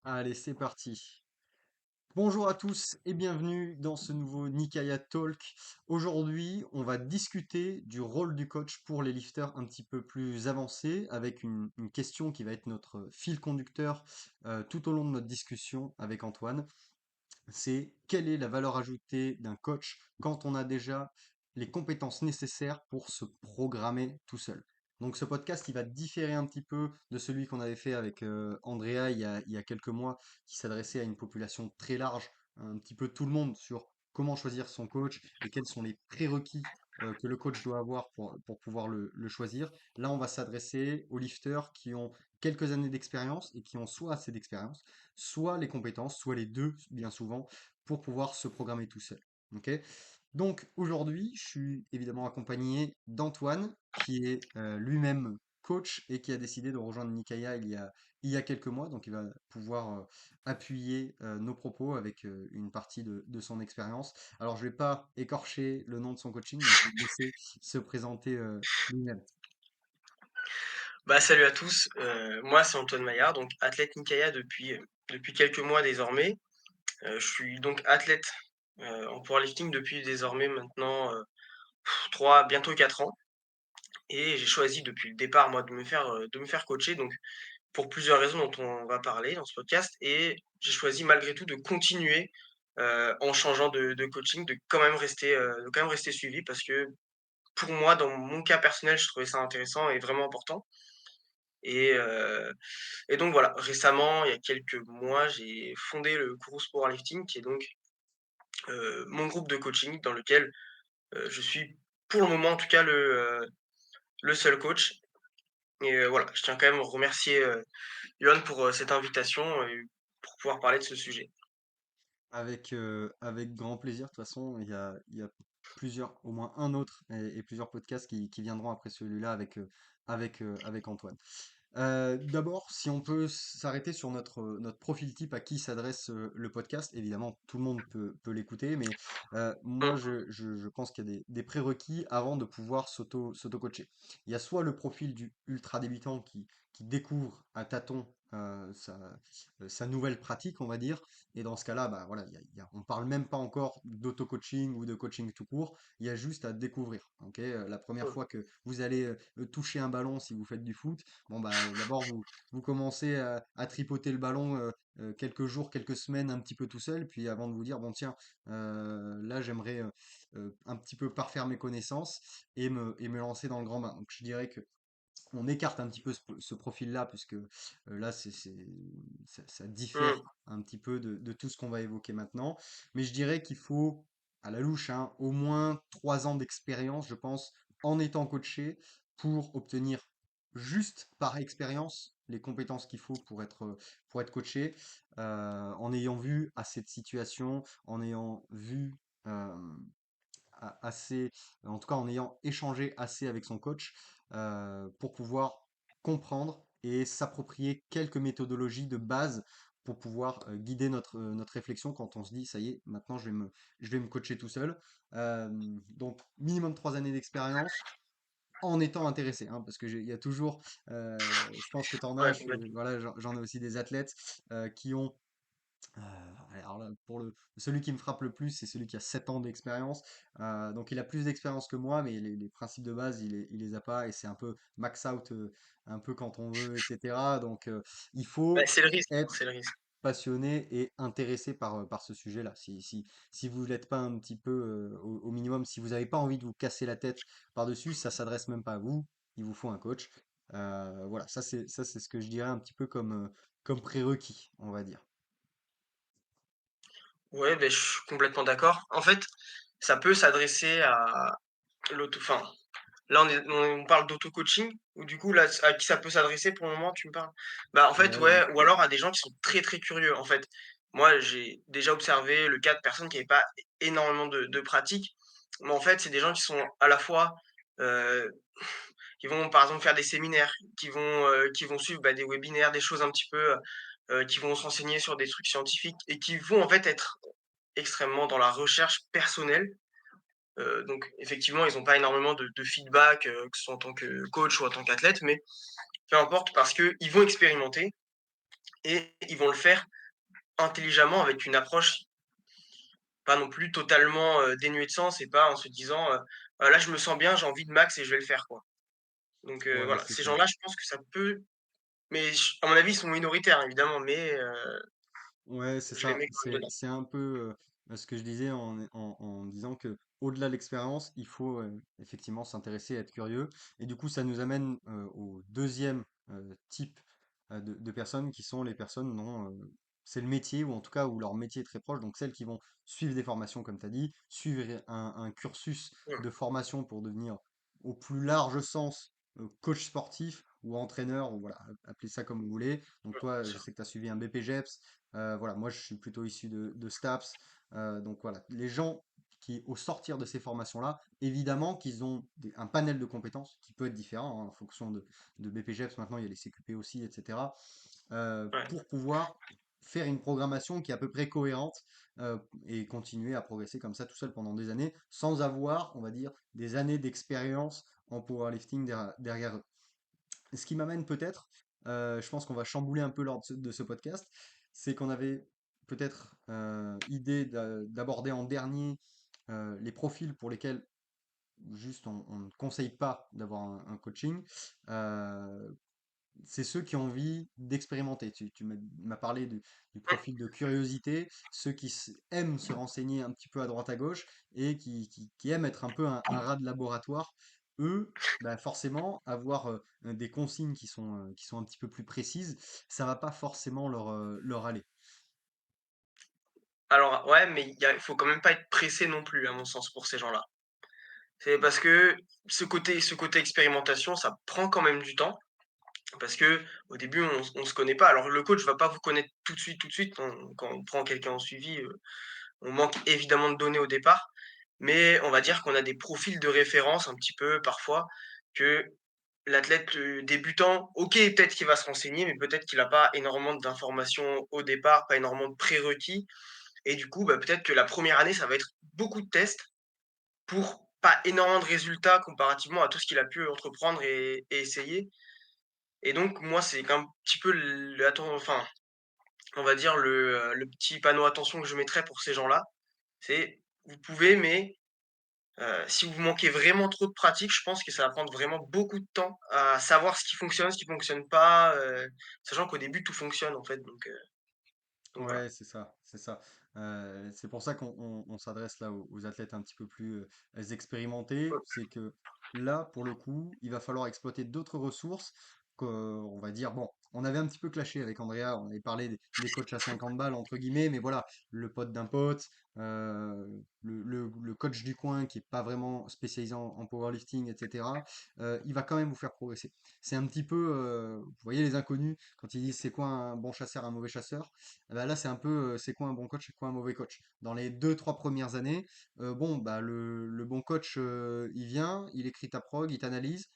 Allez, c'est parti. Bonjour à tous et bienvenue dans ce nouveau Nikaya Talk. Aujourd'hui, on va discuter du rôle du coach pour les lifters un petit peu plus avancés avec une question qui va être notre fil conducteur tout au long de notre discussion avec Antoine. C'est quelle est la valeur ajoutée d'un coach quand on a déjà les compétences nécessaires pour se programmer tout seul. Donc ce podcast, il va différer un petit peu de celui qu'on avait fait avec Andrea il y a quelques mois, qui s'adressait à une population très large, un petit peu tout le monde, sur comment choisir son coach et quels sont les prérequis que le coach doit avoir pour pouvoir le choisir. Là, on va s'adresser aux lifters qui ont quelques années d'expérience et qui ont soit assez d'expérience, soit les compétences, soit les deux bien souvent, pour pouvoir se programmer tout seul. Ok. Donc aujourd'hui, je suis évidemment accompagné d'Antoine, qui est lui-même coach et qui a décidé de rejoindre Nikaya il y a quelques mois. Donc il va pouvoir appuyer nos propos avec une partie de son expérience. Alors je vais pas écorcher le nom de son coaching, donc je vais le laisser se présenter lui-même. Salut à tous, moi c'est Antoine Maillard, donc athlète Nikaya depuis quelques mois désormais. Je suis donc athlète, en powerlifting depuis désormais maintenant, 3 bientôt 4 ans, et j'ai choisi depuis le départ moi de me faire coacher, donc pour plusieurs raisons dont on va parler dans ce podcast, et j'ai choisi malgré tout de continuer, en changeant de coaching, de quand même rester suivi, parce que pour moi, dans mon cas personnel, je trouvais ça intéressant et vraiment important. Et donc voilà, récemment, il y a quelques mois, j'ai fondé le Kourous Powerlifting, qui est donc, mon groupe de coaching dans lequel, je suis pour le moment en tout cas le seul coach. Et voilà, je tiens quand même à remercier, Yoann pour, cette invitation et pour pouvoir parler de ce sujet. Avec grand plaisir. De toute façon, il y a plusieurs, au moins un autre et plusieurs podcasts qui viendront après celui-là avec Antoine. D'abord, si on peut s'arrêter sur notre profil type à qui s'adresse le podcast, évidemment, tout le monde peut l'écouter, mais moi, Mmh, je pense qu'il y a des prérequis avant de pouvoir s'auto-coacher. Il y a soit le profil du ultra débutant qui découvre à tâtons sa nouvelle pratique, on va dire, et dans ce cas-là, bah, voilà, on parle même pas encore d'auto-coaching ou de coaching tout court, il y a juste à découvrir. Ok. La première mmh. fois que vous allez toucher un ballon si vous faites du foot, bon, bah, d'abord, vous commencez à tripoter le ballon quelques jours, quelques semaines, un petit peu tout seul, puis avant de vous dire, bon, tiens, là, j'aimerais un petit peu parfaire mes connaissances et me lancer dans le grand bain. Donc, je dirais que on écarte un petit peu ce profil-là, puisque là, ça diffère Mmh. un petit peu de tout ce qu'on va évoquer maintenant. Mais je dirais qu'il faut, à la louche, hein, au moins 3 ans d'expérience, je pense, en étant coaché, pour obtenir juste par expérience les compétences qu'il faut pour être coaché, en ayant vu assez de situations, en ayant vu euh, assez, en tout cas en ayant échangé assez avec son coach, pour pouvoir comprendre et s'approprier quelques méthodologies de base pour pouvoir guider notre réflexion quand on se dit, ça y est, maintenant je vais me coacher tout seul. Euh, donc minimum 3 années d'expérience en étant intéressé, hein, parce que il y a toujours, je pense que tu en as, Ouais, complètement. voilà, j'en ai aussi des athlètes qui ont alors là, celui qui me frappe le plus, c'est celui qui a 7 ans d'expérience. Donc il a plus d'expérience que moi, mais les principes de base, il les a pas, et c'est un peu max out, un peu quand on veut, etc. Donc il Bah, faut c'est le risque, c'est être le risque. passionné et intéressé par ce sujet-là. Si vous l'êtes pas un petit peu, au minimum, si vous n'avez pas envie de vous casser la tête par-dessus, ça s'adresse même pas à vous, il vous faut un coach. Voilà, ça c'est ce que je dirais un petit peu comme prérequis, on va dire. Ouais, beh, je suis complètement d'accord. En fait, ça peut s'adresser à enfin, là, on parle d'auto-coaching ou du coup, là, à qui ça peut s'adresser pour le moment, tu me parles? Bah, en fait, Ouais. ouais, ou alors à des gens qui sont très, très curieux. En fait, moi, j'ai déjà observé le cas de personnes qui avaient pas énormément de pratique, mais en fait, c'est des gens qui sont à la fois, heu, qui vont, par exemple, faire des séminaires, qui vont suivre, bah, des webinaires, des choses un petit peu, qui vont se renseigner sur des trucs scientifiques et qui vont, en fait, être extrêmement dans la recherche personnelle. Donc effectivement, ils ont pas énormément de feedback, que ce soit en tant que coach ou en tant qu'athlète, mais peu importe parce qu'ils vont expérimenter et ils vont le faire intelligemment avec une approche pas non plus totalement, dénuée de sens et pas en se disant: «Là, je me sens bien, j'ai envie de max et je vais le faire, quoi». Donc Ouais, voilà, c'est ces ça. gens-là, je pense que ça peut mais à mon avis, ils sont minoritaires évidemment, mais Ouais, c'est je les ça. mets quand même dedans. C'est un peu ce que je disais en disant que au-delà de l'expérience, il faut effectivement s'intéresser, être curieux. Et du coup, ça nous amène au deuxième type de personnes qui sont les personnes dont c'est le métier, ou en tout cas où leur métier est très proche. Donc celles qui vont suivre des formations, comme tu as dit, suivre un cursus Mmh, de formation pour devenir au plus large sens coach sportif ou entraîneur, ou voilà, appelez ça comme vous voulez. Donc bien toi, je sûr. sais que tu as suivi un BPGEPS. Voilà, moi je suis plutôt issu de STAPS. Donc voilà, les gens qui, au sortir de ces formations-là, évidemment qu'ils ont un panel de compétences qui peut être différent hein, en fonction de BPGEPS. Maintenant, il y a les CQP aussi, etc. Ouais. Pour pouvoir faire une programmation qui est à peu près cohérente et continuer à progresser comme ça tout seul pendant des années sans avoir, on va dire, des années d'expérience en powerlifting derrière eux. Ce qui m'amène peut-être, je pense qu'on va chambouler un peu lors de ce podcast, c'est qu'on avait peut-être idée d'aborder en dernier les profils pour lesquels juste on ne conseille pas d'avoir un coaching. Euh, c'est ceux qui ont envie d'expérimenter. Tu m'as parlé du Mmh. profil de curiosité, ceux qui aiment se renseigner un petit peu à droite à gauche et qui aiment être un peu un rat de laboratoire. Eux, bah forcément, avoir des consignes qui sont un petit peu plus précises, ça va pas forcément leur aller. Alors ouais, mais il faut quand même pas être pressé non plus à mon sens pour ces gens-là. C'est parce que ce côté expérimentation, ça prend quand même du temps. Parce que au début, on se connaît pas. Alors le coach va pas vous connaître tout de suite. Quand on prend quelqu'un en suivi, on manque évidemment de données au départ, mais on va dire qu'on a des profils de référence un petit peu parfois que l'athlète, débutant, OK, peut-être qu'il va se renseigner, mais peut-être qu'il a pas énormément d'informations au départ, pas énormément de prérequis et du coup, bah, peut-être que la première année, ça va être beaucoup de tests pour pas énormément de résultats comparativement à tout ce qu'il a pu entreprendre et essayer et donc moi, c'est un petit peu enfin, on va dire le petit panneau attention que je mettrais pour ces gens-là, c'est vous pouvez, mais si vous manquez vraiment trop de pratique, je pense que ça va prendre vraiment beaucoup de temps à savoir ce qui fonctionne pas, sachant qu'au début tout fonctionne en fait, donc voilà. Ouais, c'est ça, c'est ça. C'est pour ça qu'on s'adresse là aux athlètes un petit peu plus expérimentés. C'est que là, pour le coup, il va falloir exploiter d'autres ressources. On va dire, bon, on avait un petit peu clashé avec Andrea, on avait parlé des coachs à 50 balles, entre guillemets, mais voilà, le pote d'un pote, le coach du coin qui est pas vraiment spécialisé en powerlifting, etc., il va quand même vous faire progresser. C'est un petit peu, vous voyez les inconnus, quand ils disent c'est quoi un bon chasseur, un mauvais chasseur. Ah bah là, c'est un peu, c'est quoi un bon coach, c'est quoi un mauvais coach. Dans les deux, trois premières années, bon, bah le bon coach, il vient, il écrit ta prog, il t'analyse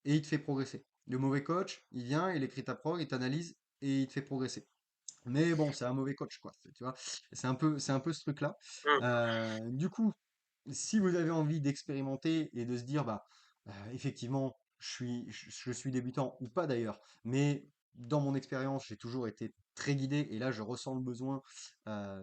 et il te fait progresser. Le mauvais coach, il vient, il écrit ta prog, il t'analyse et il te fait progresser. Mais bon, c'est un mauvais coach, quoi. Tu vois, c'est un peu ce truc-là. Mmh. Du coup, si vous avez envie d'expérimenter et de se dire, bah, effectivement, je suis débutant ou pas d'ailleurs, mais dans mon expérience, j'ai toujours été très guidé et là, je ressens le besoin euh,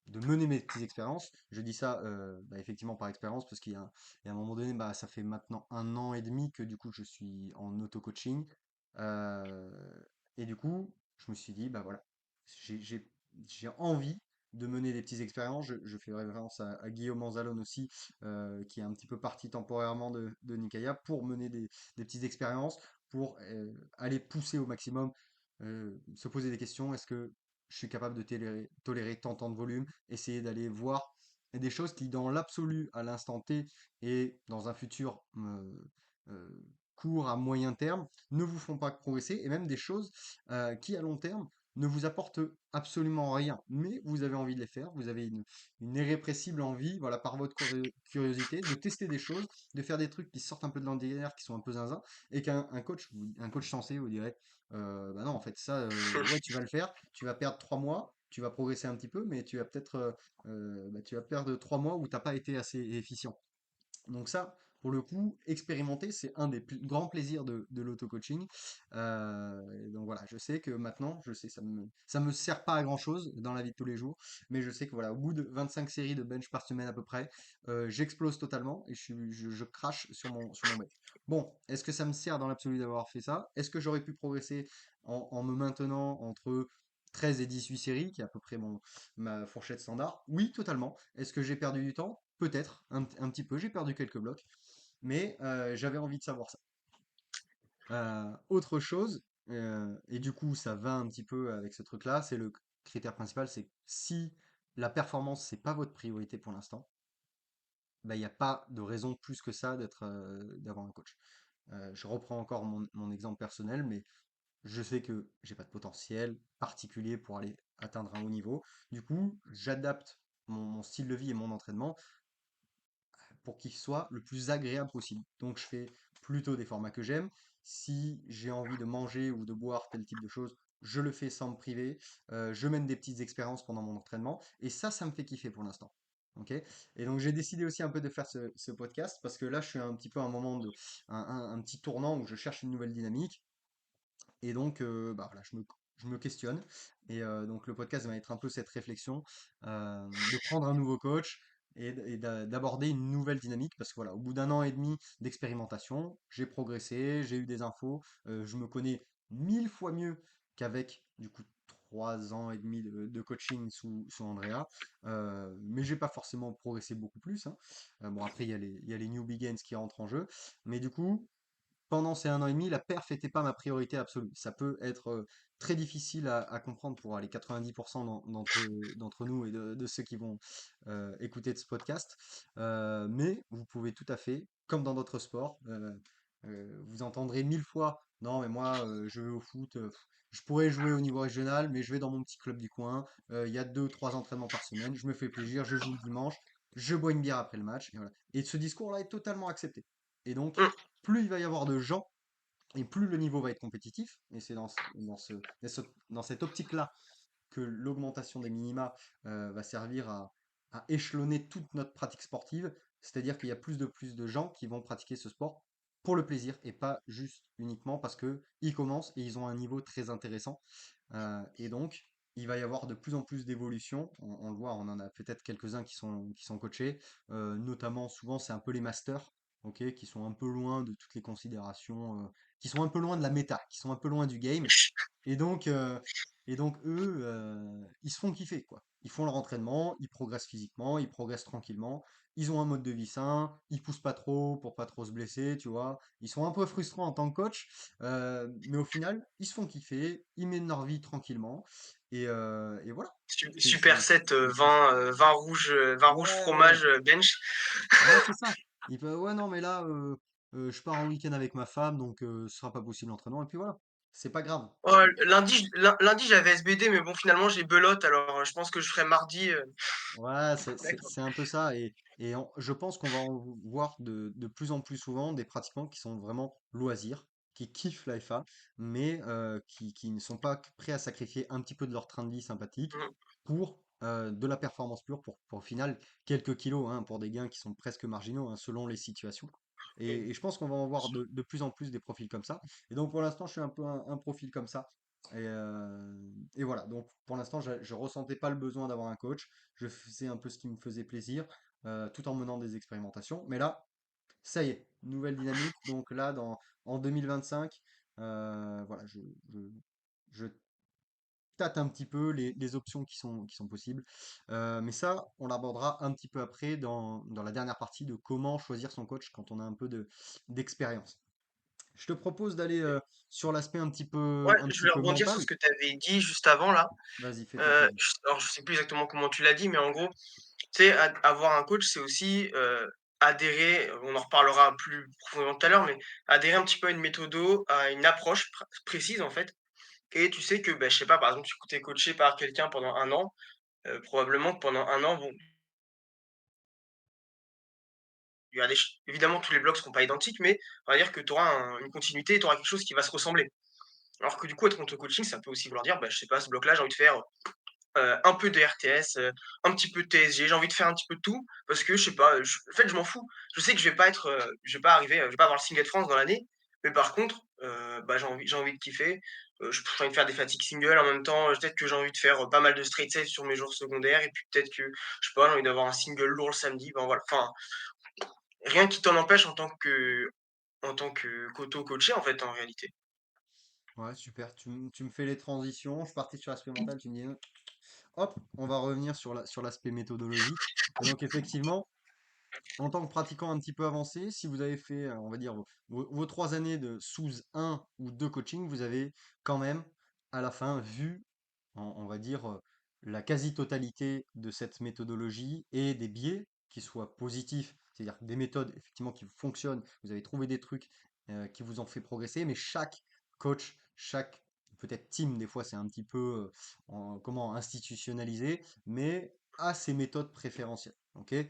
de mener mes petites expériences. Je dis ça bah, effectivement par expérience parce il y a un moment donné, bah, ça fait maintenant un an et demi que du coup, je suis en auto-coaching. Euh, et du coup, je me suis dit, bah voilà, j'ai j'ai- j'ai envie de mener des petites expériences. Je fais référence à Guillaume Anzalone aussi, qui est un petit peu parti temporairement de Nikaya pour mener des petites expériences, pour aller pousser au maximum, se poser des questions. Est-ce que je suis capable de tolérer tant de volume? Essayer d'aller voir des choses qui, dans l'absolu, à l'instant T et dans un futur euh, court à moyen terme, ne vous font pas progresser, et même des choses qui, à long terme, ne vous apportent absolument rien, mais vous avez envie de les faire, vous avez une irrépressible envie, voilà, par votre curiosité, de tester des choses, de faire des trucs qui sortent un peu de l'ordinaire, qui sont un peu zinzin, et un coach sensé vous dirait, bah non, en fait, ça, ouais, tu vas le faire, tu vas perdre 3 mois, tu vas progresser un petit peu, mais tu vas peut-être, bah, tu vas perdre 3 mois où t'as pas été assez efficient. Donc ça, pour le coup, expérimenter, c'est un des grands plaisirs de l'auto-coaching. Et donc voilà, je sais que maintenant, je sais, ça me sert pas à grand-chose dans la vie de tous les jours, mais je sais que voilà, au bout de 25 séries de bench par semaine à peu près, j'explose totalement et je crache sur mon bench. Bon, est-ce que ça me sert dans l'absolu d'avoir fait ça? Est-ce que j'aurais pu progresser en me maintenant entre 13 et 18 séries, qui est à peu près ma fourchette standard? Oui, totalement. Est-ce que j'ai perdu du temps? Peut-être, un petit peu, j'ai perdu quelques blocs, mais j'avais envie de savoir ça. Autre chose, et du coup ça va un petit peu avec ce truc-là, c'est le critère principal, c'est que si la performance, c'est pas votre priorité pour l'instant, bah, il n'y a pas de raison plus que ça d'avoir un coach. Je reprends encore mon exemple personnel, mais je sais que j'ai pas de potentiel particulier pour aller atteindre un haut niveau. Du coup, j'adapte mon style de vie et mon entraînement pour qu'il soit le plus agréable possible. Donc je fais plutôt des formats que j'aime. Si j'ai envie de manger ou de boire tel type de choses, je le fais sans me priver. Je mène des petites expériences pendant mon entraînement. Et ça me fait kiffer pour l'instant. Ok. Et donc j'ai décidé aussi un peu de faire ce podcast parce que là je suis un petit peu à un moment un petit tournant où je cherche une nouvelle dynamique. Et donc, bah, voilà, je me questionne. Et donc, le podcast va être un peu cette réflexion de prendre un nouveau coach et d'aborder une nouvelle dynamique. Parce que voilà, au bout d'un an et demi d'expérimentation, j'ai progressé, j'ai eu des infos, je me connais 1000 fois mieux qu'avec, du coup, 3 ans et demi de coaching sous Andrea. Mais j'ai pas forcément progressé beaucoup plus, hein. Bon, après, il y a les New Begins qui rentrent en jeu. Mais du coup, pendant ces 1 an et demi, la perf n'était pas ma priorité absolue. Ça peut être très difficile à comprendre pour les 90% d'entre nous et de ceux qui vont écouter de ce podcast. Mais vous pouvez tout à fait, comme dans d'autres sports, vous entendrez 1000 fois, non mais moi je vais au foot, je pourrais jouer au niveau régional, mais je vais dans mon petit club du coin, il y a 2, 3 entraînements par semaine, je me fais plaisir, je joue le dimanche, je bois une bière après le match, et voilà. Et ce discours-là est totalement accepté. Et donc, Mmh. plus il va y avoir de gens et plus le niveau va être compétitif. Et c'est dans cette optique-là que l'augmentation des minima va servir à échelonner toute notre pratique sportive. C'est-à-dire qu'il y a plus de gens qui vont pratiquer ce sport pour le plaisir et pas juste uniquement parce que ils commencent et ils ont un niveau très intéressant. Et donc, il va y avoir de plus en plus d'évolutions. On le voit, on en a peut-être quelques-uns qui sont coachés. Notamment, souvent, c'est un peu les masters, ok, qui sont un peu loin de toutes les considérations, qui sont un peu loin de la méta, qui sont un peu loin du game. Et donc, eux, ils se font kiffer, quoi. Ils font leur entraînement, ils progressent physiquement, ils progressent tranquillement. Ils ont un mode de vie sain, ils poussent pas trop pour pas trop se blesser, tu vois. Ils sont un peu frustrants en tant que coach, mais au final, ils se font kiffer, ils mènent leur vie tranquillement, et voilà. Super set, C'est- vin rouge Ouais, ouais, fromage, bench. ouais, c'est ça. Il peut, ouais, non, mais là, je pars en week-end avec ma femme, donc ce sera pas possible l'entraînement, et puis voilà. C'est pas grave. Oh, lundi j'avais SBD, mais bon finalement j'ai belote, alors je pense que je ferai mardi. Ouais, c'est c'est- D'accord. c'est un peu ça. Et je pense qu'on va en voir de plus en plus souvent des pratiquants qui sont vraiment loisirs, qui kiffent l'AFA, mais qui ne sont pas prêts à sacrifier un petit peu de leur train de vie sympathique Mmh. pour de la performance pure, pour au final quelques kilos, hein, pour des gains qui sont presque marginaux, hein, selon les situations. Et je pense qu'on va en voir de plus en plus des profils comme ça. Et donc pour l'instant, je suis un peu un profil comme ça. Et voilà, donc pour l'instant, je ressentais pas le besoin d'avoir un coach. Je faisais un peu ce qui me faisait plaisir, tout en menant des expérimentations. Mais là, ça y est, nouvelle dynamique. Donc là, en 2025, voilà, je tâte un petit peu les options qui sont possibles. Mais ça, on l'abordera un petit peu après dans la dernière partie de comment choisir son coach quand on a un peu d'expérience. Je te propose d'aller sur l'aspect un petit peu, Ouais, un je petit vais peu rebondir sur ce mental. que tu avais dit juste avant là. Vas-y, fais-toi plaisir. Alors je sais plus exactement comment tu l'as dit, mais en gros, tu sais, avoir un coach, c'est aussi, adhérer, on en reparlera plus profondément tout à l'heure, mais adhérer un petit peu à une méthodo, à une approche précise en fait. Et tu sais que, bah, je sais pas, par exemple, tu es coaché par quelqu'un pendant 1 an, probablement que pendant 1 an, bon, il y a évidemment tous les blocs seront pas identiques, mais on va dire que tu auras une continuité et tu auras quelque chose qui va se ressembler. Alors que du coup, être en auto-coaching, ça peut aussi vouloir dire, bah, je sais pas, ce bloc-là, j'ai envie de faire un peu de RTS, un petit peu de TSG. J'ai envie de faire un petit peu de tout parce que je sais pas, en fait, je m'en fous. Je sais que je vais pas arriver, je vais pas avoir le Singlet France dans l'année, mais par contre, bah, j'ai envie de kiffer. J'ai envie de faire des fatigues singles en même temps, peut-être que j'ai envie de faire, pas mal de straight sets sur mes jours secondaires et puis peut-être que, je sais pas, j'ai envie d'avoir un single lourd le samedi, ben, voilà. Enfin, rien qui t'en empêche en tant que coaché, en fait, en réalité. Ouais, super. Tu me fais les transitions. Je partais sur l'aspect mental. Tu me dis, hop, on va revenir sur l'aspect méthodologique. Et donc, effectivement, en tant que pratiquant un petit peu avancé, si vous avez fait, on va dire, vos 3 années de sous un ou deux coaching, vous avez quand même, à la fin, vu, on va dire, la quasi-totalité de cette méthodologie et des biais qui soient positifs, c'est-à-dire des méthodes effectivement qui fonctionnent, vous avez trouvé des trucs qui vous ont fait progresser, mais chaque coach, chaque peut-être team, des fois c'est un petit peu comment institutionnalisé, mais a ses méthodes préférentielles. Ok, il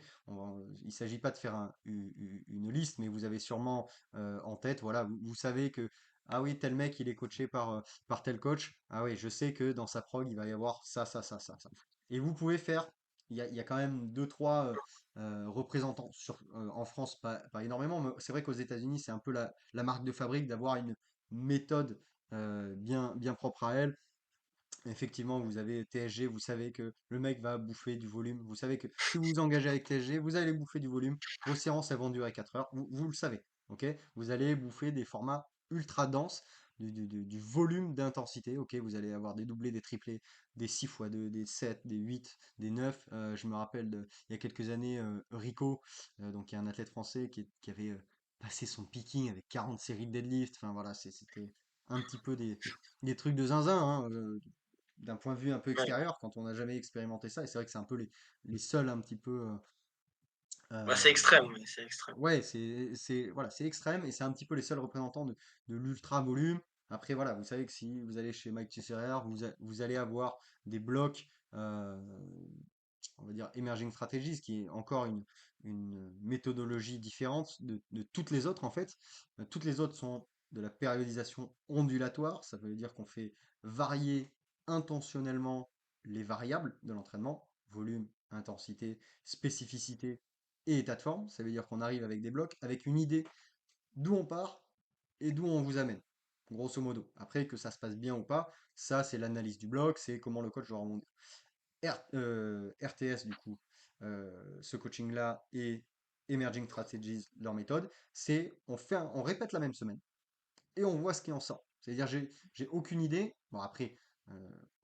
ne s'agit pas de faire une liste, mais vous avez sûrement en tête, voilà, vous savez que ah oui, tel mec il est coaché par tel coach. Ah oui, je sais que dans sa prog il va y avoir ça, ça, ça, ça, ça. Et vous pouvez faire, il y a quand même deux, trois représentants en France, pas énormément, mais c'est vrai qu'aux États-Unis c'est un peu la marque de fabrique d'avoir une méthode bien propre à elle. Effectivement, vous avez TSG, vous savez que le mec va bouffer du volume. Vous savez que si vous vous engagez avec TSG, vous allez bouffer du volume. Vos séances, elles vont durer 4 heures. Vous le savez. Ok, vous allez bouffer des formats ultra denses, du volume d'intensité. Ok, vous allez avoir des doublés, des triplés, des 6 fois 2, des 7, des 8, des 9. Je me rappelle il y a quelques années, Rico, donc il y a un athlète français qui avait passé son picking avec 40 séries de deadlift. Enfin voilà, c'était un petit peu des trucs de zinzin, hein, d'un point de vue un peu Ouais. extérieur, quand on n'a jamais expérimenté ça, et c'est vrai que c'est un peu les seuls un petit peu... Bah, c'est euh, extrême, oui, c'est extrême. ouais, voilà, c'est extrême, et c'est un petit peu les seuls représentants de l'ultra volume. Après, voilà, vous savez que si vous allez chez Mike Tesserer, vous allez avoir des blocs, on va dire, emerging strategies, qui est encore une méthodologie différente de toutes les autres, en fait. Toutes les autres sont de la périodisation ondulatoire, ça veut dire qu'on fait varier intentionnellement les variables de l'entraînement, volume, intensité, spécificité et état de forme. Ça veut dire qu'on arrive avec des blocs, avec une idée d'où on part et d'où on vous amène, grosso modo. Après, que ça se passe bien ou pas, ça c'est l'analyse du bloc, c'est comment le coach doit rebondir. RTS, du coup, ce coaching-là et Emerging Strategies, leur méthode, c'est on répète la même semaine et on voit ce qui en sort. C'est-à-dire, j'ai aucune idée. Bon, après,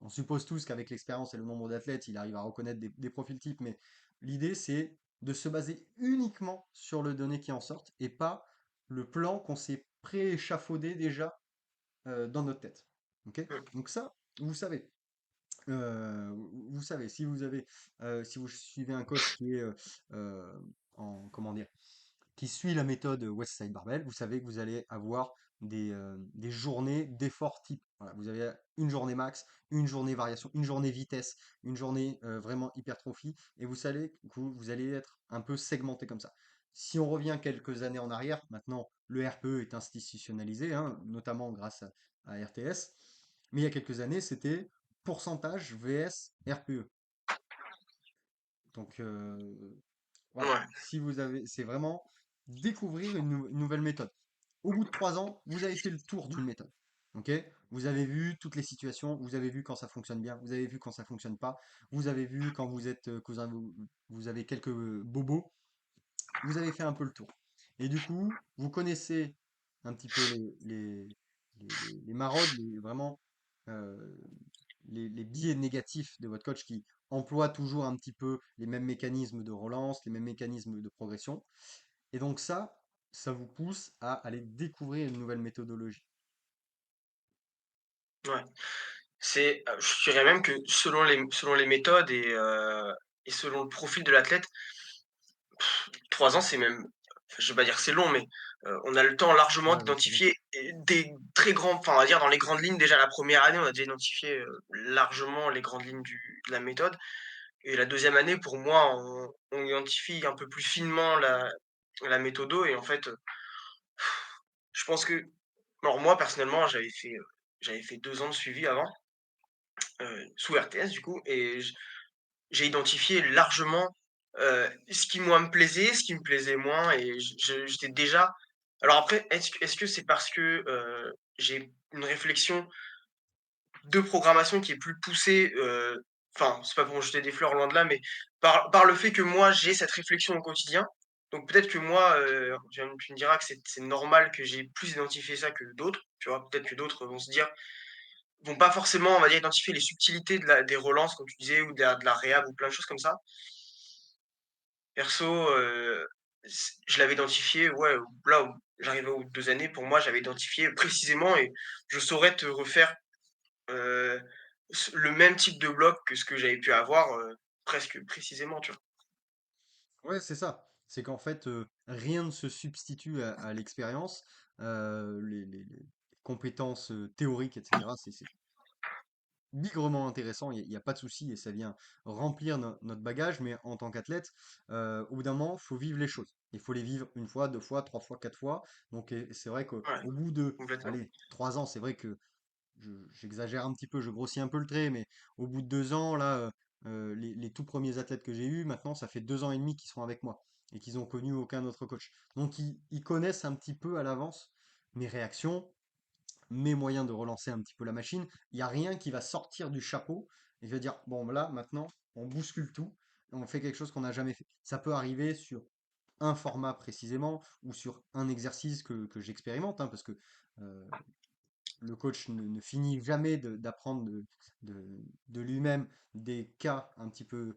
on suppose tous qu'avec l'expérience et le nombre d'athlètes, il arrive à reconnaître des profils types, mais l'idée, c'est de se baser uniquement sur le donné qui en sortent et pas le plan qu'on s'est pré-échafaudé déjà dans notre tête. Ok. Mmh. Donc ça, vous savez. Vous savez, si vous suivez un coach qui est comment dire, qui suit la méthode Westside Barbell, vous savez que vous allez avoir des journées d'effort type. Voilà, vous avez une journée max, une journée variation, une journée vitesse, une journée vraiment hypertrophie, et vous savez que vous allez être un peu segmenté comme ça. Si on revient quelques années en arrière, maintenant le RPE est institutionnalisé, hein, notamment grâce à RTS, mais il y a quelques années, c'était pourcentage vs RPE. Donc voilà, Ouais, si vous avez, c'est vraiment découvrir une nouvelle méthode. Au bout de 3 ans, vous avez fait le tour d'une méthode. Ok? Vous avez vu toutes les situations, vous avez vu quand ça fonctionne bien, vous avez vu quand ça fonctionne pas, vous avez vu quand vous êtes, vous avez quelques bobos, vous avez fait un peu le tour. Et du coup, vous connaissez un petit peu les maraudes, vraiment euh, les biais négatifs de votre coach qui emploie toujours un petit peu les mêmes mécanismes de relance, les mêmes mécanismes de progression. Et donc ça vous pousse à aller découvrir une nouvelle méthodologie. ouais. Je dirais même que selon les méthodes et selon le profil de l'athlète, 3 ans, c'est même, enfin, je vais pas dire que c'est long, mais on a le temps largement Ouais, ouais, c'est bon. d'identifier des très grands, enfin, on va dire dans les grandes lignes, déjà la première année, on a déjà identifié, largement les grandes lignes de la méthode et la deuxième année, pour moi, on identifie un peu plus finement la méthodo et en fait, je pense que alors moi, personnellement, j'avais fait 2 ans de suivi avant sous RTS du coup et j'ai identifié largement, ce qui moi me plaisait, ce qui me plaisait moins et j'étais déjà alors après est-ce que c'est parce que, j'ai une réflexion de programmation qui est plus poussée, enfin, c'est pas pour me jeter des fleurs, loin de là, mais par le fait que moi j'ai cette réflexion au quotidien, donc peut-être que moi, tu me diras que c'est normal que j'ai plus identifié ça que d'autres, tu vois? Peut-être que d'autres vont pas forcément, on va dire, identifier les subtilités des relances comme tu disais ou de la réhab ou plein de choses comme ça. Perso, je l'avais identifié, ouais, là où j'arrivais aux 2 années, pour moi, j'avais identifié précisément et je saurais te refaire, heu, le même type de bloc que ce que j'avais pu avoir, presque précisément, tu vois? Ouais, c'est ça. C'est qu'en fait, rien ne se substitue à l'expérience. Les compétences théoriques, etc., c'est bigrement intéressant, il y a pas de souci et ça vient remplir notre bagage, mais en tant qu'athlète, au bout d'un moment, faut vivre les choses. Il faut les vivre une fois, 2 fois, 3 fois, 4 fois. Donc c'est vrai qu'au Ouais, bout de, complètement. allez, 3 ans, c'est vrai que j'exagère un petit peu, je grossis un peu le trait, mais au bout de 2 ans, là, les tout premiers athlètes que j'ai eus, maintenant, ça fait 2 ans et demi qu'ils sont avec moi et qu'ils ont connu aucun autre coach. Donc ils connaissent un petit peu à l'avance mes réactions, mes moyens de relancer un petit peu la machine. Il n'y a rien qui va sortir du chapeau et je vais dire, bon, là, maintenant, on bouscule tout et on fait quelque chose qu'on n'a jamais fait. Ça peut arriver sur un format précisément ou sur un exercice que j'expérimente, hein, parce que euh, le coach ne finit jamais d'apprendre de, de lui-même des cas un petit peu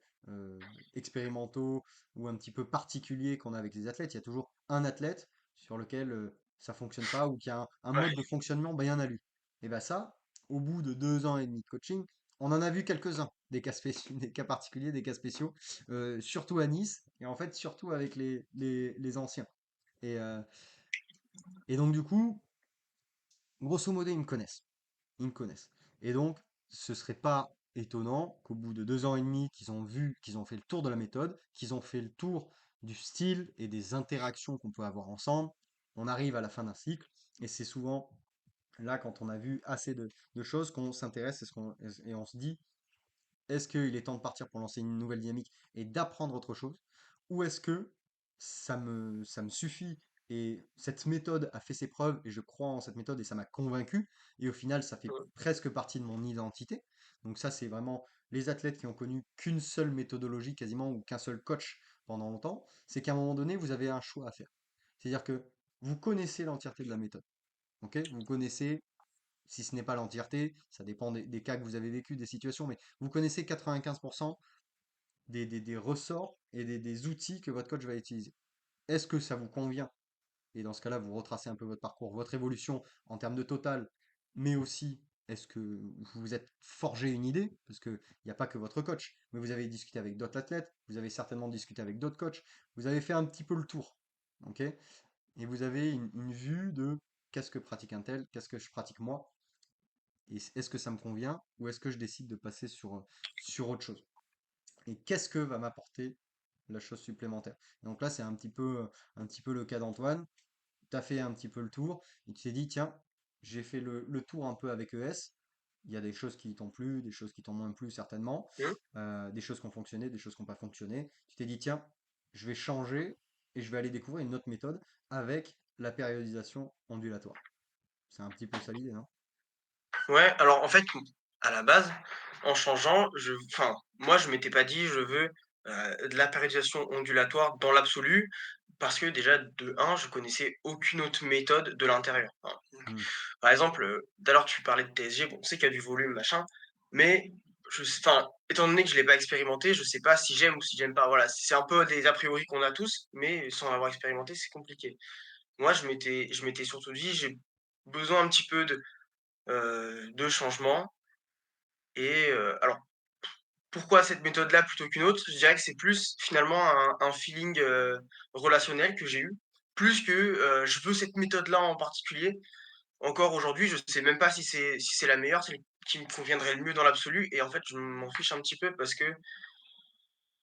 expérimentaux ou un petit peu particuliers qu'on a avec les athlètes. Il y a toujours un athlète sur lequel ça fonctionne pas ou qui a un Ouais, mode de fonctionnement bien à lui. Et bien ça, au bout de 2 ans et demi de coaching, on en a vu quelques-uns, des cas spéciaux, des cas particuliers, des cas spéciaux, surtout à Nice, et en fait surtout avec les anciens. Et, euh, et donc du coup, grosso modo, ils me connaissent. Ils me connaissent. Et donc, ce serait pas étonnant qu'au bout de 2 ans et demi, qu'ils ont vu, qu'ils ont fait le tour de la méthode, qu'ils ont fait le tour du style et des interactions qu'on peut avoir ensemble, on arrive à la fin d'un cycle. Et c'est souvent là, quand on a vu assez de choses, qu'on s'intéresse et on se dit, est-ce qu'il est temps de partir pour lancer une nouvelle dynamique et d'apprendre autre chose? Ou est-ce que ça me suffit et cette méthode a fait ses preuves et je crois en cette méthode et ça m'a convaincu et au final ça fait mmh, presque partie de mon identité. Donc ça c'est vraiment les athlètes qui ont connu qu'une seule méthodologie quasiment ou qu'un seul coach pendant longtemps, c'est qu'à un moment donné vous avez un choix à faire. C'est-à-dire que vous connaissez l'entièreté de la méthode. Ok, vous connaissez, si ce n'est pas l'entièreté, ça dépend des cas que vous avez vécu, des situations, mais vous connaissez 95% des ressorts et des outils que votre coach va utiliser. Est-ce que ça vous convient? Et dans ce cas-là, vous retracez un peu votre parcours, votre évolution en termes de total, mais aussi, est-ce que vous vous êtes forgé une idée? Parce qu'il n'y a pas que votre coach, mais vous avez discuté avec d'autres athlètes, vous avez certainement discuté avec d'autres coachs, vous avez fait un petit peu le tour, ok? Et vous avez une vue de qu'est-ce que pratique un tel, qu'est-ce que je pratique moi, et est-ce que ça me convient, ou est-ce que je décide de passer sur autre chose? Et qu'est-ce que va m'apporter la chose supplémentaire? Et donc là, c'est un petit peu le cas d'Antoine. Tu as fait un petit peu le tour et tu t'es dit, tiens, j'ai fait le tour un peu avec ES. Il y a des choses qui t'ont plu, des choses qui t'ont moins plu certainement, mmh. des choses qui ont fonctionné, des choses qui n'ont pas fonctionné. Tu t'es dit, tiens, je vais changer et je vais aller découvrir une autre méthode avec la périodisation ondulatoire. C'est un petit peu ça l'idée, non? Ouais, alors en fait, à la base, en changeant, enfin, moi je m'étais pas dit: «Je veux, de la périodisation ondulatoire dans l'absolu», parce que déjà de un, je connaissais aucune autre méthode de l'intérieur, hein. Hmm. Par exemple, tout à l'heure tu parlais de TSG, bon, on sait qu'il y a du volume machin, mais enfin, étant donné que je l'ai pas expérimenté, je sais pas si j'aime ou si j'aime pas. Voilà, c'est un peu des a priori qu'on a tous, mais sans l'avoir expérimenté, c'est compliqué. Moi, je m'étais surtout dit: «J'ai besoin un petit peu de changement» et alors pourquoi cette méthode-là plutôt qu'une autre? Je dirais que c'est plus finalement un feeling, relationnel que j'ai eu, plus que, je veux cette méthode-là en particulier. Encore aujourd'hui, je sais même pas si c'est la meilleure, celle qui me conviendrait le mieux dans l'absolu et en fait, je m'en fiche un petit peu parce que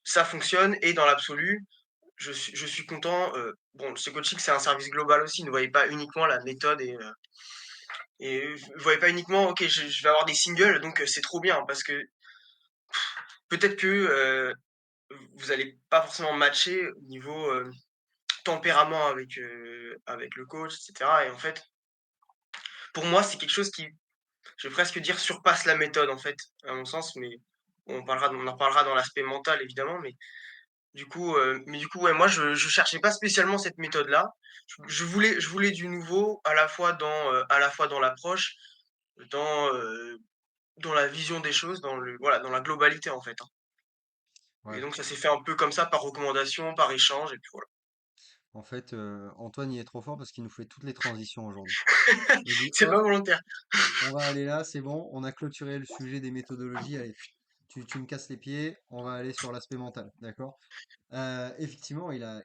ça fonctionne et dans l'absolu, je suis content, bon, ce coaching, c'est un service global aussi, ne voyez pas uniquement la méthode et vous voyez pas uniquement: «OK, je vais avoir des singles donc c'est trop bien» parce que peut-être que, vous allez pas forcément matcher au niveau, tempérament avec le coach et cetera et en fait, pour moi, c'est quelque chose qui, je vais presque dire, surpasse la méthode, en fait, à mon sens, mais on en reparlera dans l'aspect mental évidemment, mais du coup, ouais, moi je cherchais pas spécialement cette méthode-là. Je voulais du nouveau à la fois dans l'approche, dans, dans la vision des choses, dans la globalité, en fait, hein. Et Ouais. donc ça s'est fait un peu comme ça par recommandation, par échange et puis voilà. En fait, Antoine, il est trop fort parce qu'il nous fait toutes les transitions aujourd'hui. Il dit, C'est pas hop, volontaire. on va aller là, c'est bon, on a clôturé le sujet des méthodologies, allez, tu me casses les pieds, on va aller sur l'aspect mental, d'accord? Effectivement, il a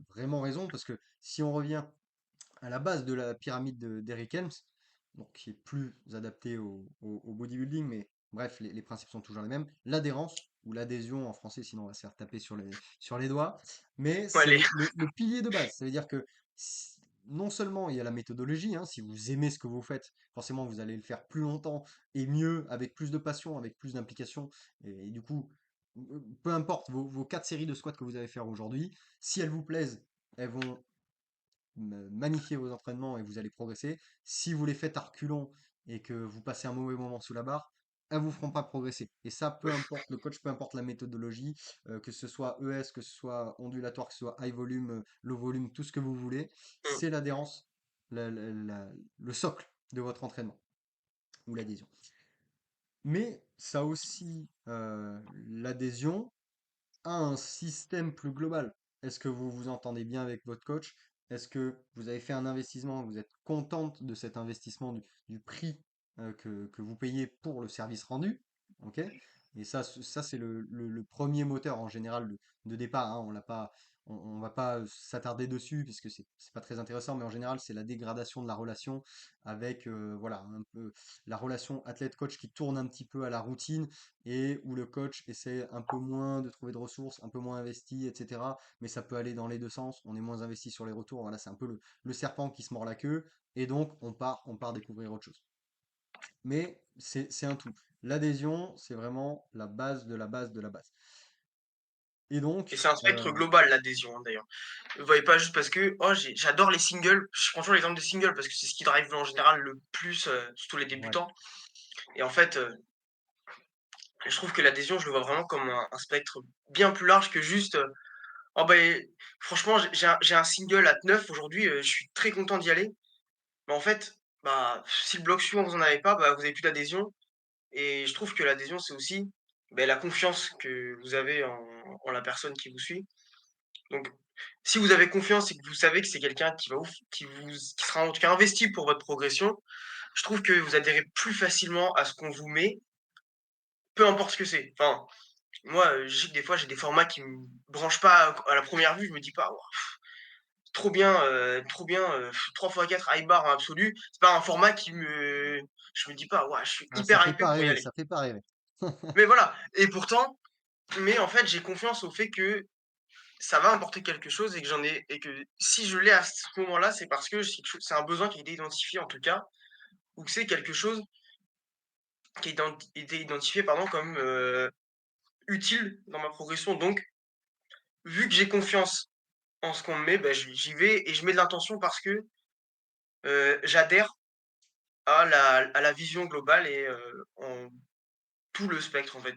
vraiment raison parce que si on revient à la base de la pyramide d'Eric Helms, donc qui est plus adapté au bodybuilding, mais bref, les principes sont toujours les mêmes. L'adhérence, ou l'adhésion en français, sinon on va se faire taper sur les doigts, mais Ouais, c'est le pilier de base. Ça veut dire que non seulement il y a la méthodologie, hein, si vous aimez ce que vous faites, forcément vous allez le faire plus longtemps et mieux, avec plus de passion, avec plus d'implication, et du coup, peu importe vos 4 séries de squats que vous allez faire aujourd'hui, si elles vous plaisent, elles vont magnifier vos entraînements et vous allez progresser. Si vous les faites à reculons et que vous passez un mauvais moment sous la barre, elles vous feront pas progresser. Et ça, peu importe le coach, peu importe la méthodologie, que ce soit ES, que ce soit ondulatoire, que ce soit high volume, low volume, tout ce que vous voulez, mmh. c'est l'adhérence, le socle de votre entraînement ou l'adhésion. Mais ça a aussi l'adhésion à un système plus global. Est-ce que vous vous entendez bien avec votre coach? Est-ce que vous avez fait un investissement, vous êtes contente de cet investissement, du prix que vous payez pour le service rendu? Ok? Et ça c'est le premier moteur en général de départ, hein. On l'a pas, on va pas s'attarder dessus puisque c'est pas très intéressant, mais en général c'est la dégradation de la relation avec voilà un peu la relation athlète-coach qui tourne un petit peu à la routine et où le coach essaie un peu moins de trouver de ressources, un peu moins investi, etc. Mais ça peut aller dans les deux sens. On est moins investi sur les retours. Voilà, c'est un peu le serpent qui se mord la queue. Et donc, on part découvrir autre chose. Mais c'est un tout. L'adhésion, c'est vraiment la base de la base de la base. Et Et donc, c'est un spectre global l'adhésion, hein, d'ailleurs. Vous voyez pas juste parce que: «Oh j'adore les singles». Je prends toujours l'exemple des singles parce que c'est ce qui drive en général le plus, surtout les ouais, débutants et en fait, je trouve que l'adhésion, je le vois vraiment comme un spectre bien plus large que juste, «Oh beh, franchement j'ai un single à Teneuf aujourd'hui, je suis très content d'y aller». Mais en fait, bah, si le bloc suivant vous en avez pas, bah, vous avez plus d'adhésion et je trouve que l'adhésion, c'est aussi, beh, la confiance que vous avez en la personne qui vous suit. Donc, si vous avez confiance et que vous savez que c'est quelqu'un qui sera en tout cas investi pour votre progression, je trouve que vous adhérez plus facilement à ce qu'on vous met, peu importe ce que c'est. Enfin, moi, je sais que des fois, j'ai des formats qui me branchent pas à la première vue, je me dis pas: «Waouh, trop bien, 3 fois 4 high bar en absolu». C'est pas un format qui me je me dis pas: «Waouh, je suis ah, ça hyper fait hypé pas pour y rêver, aller». ça fait pas rêver. Mais voilà mais en fait, j'ai confiance au fait que ça va apporter quelque chose et que si je l'ai à ce moment-là, c'est parce que c'est un besoin qui a été identifié en tout cas, ou que c'est quelque chose qui a été identifié pardon comme, utile dans ma progression. Donc, vu que j'ai confiance en ce qu'on me met, bah, j'y vais et je mets de l'intention parce que, j'adhère à la vision globale et en tout le spectre en fait.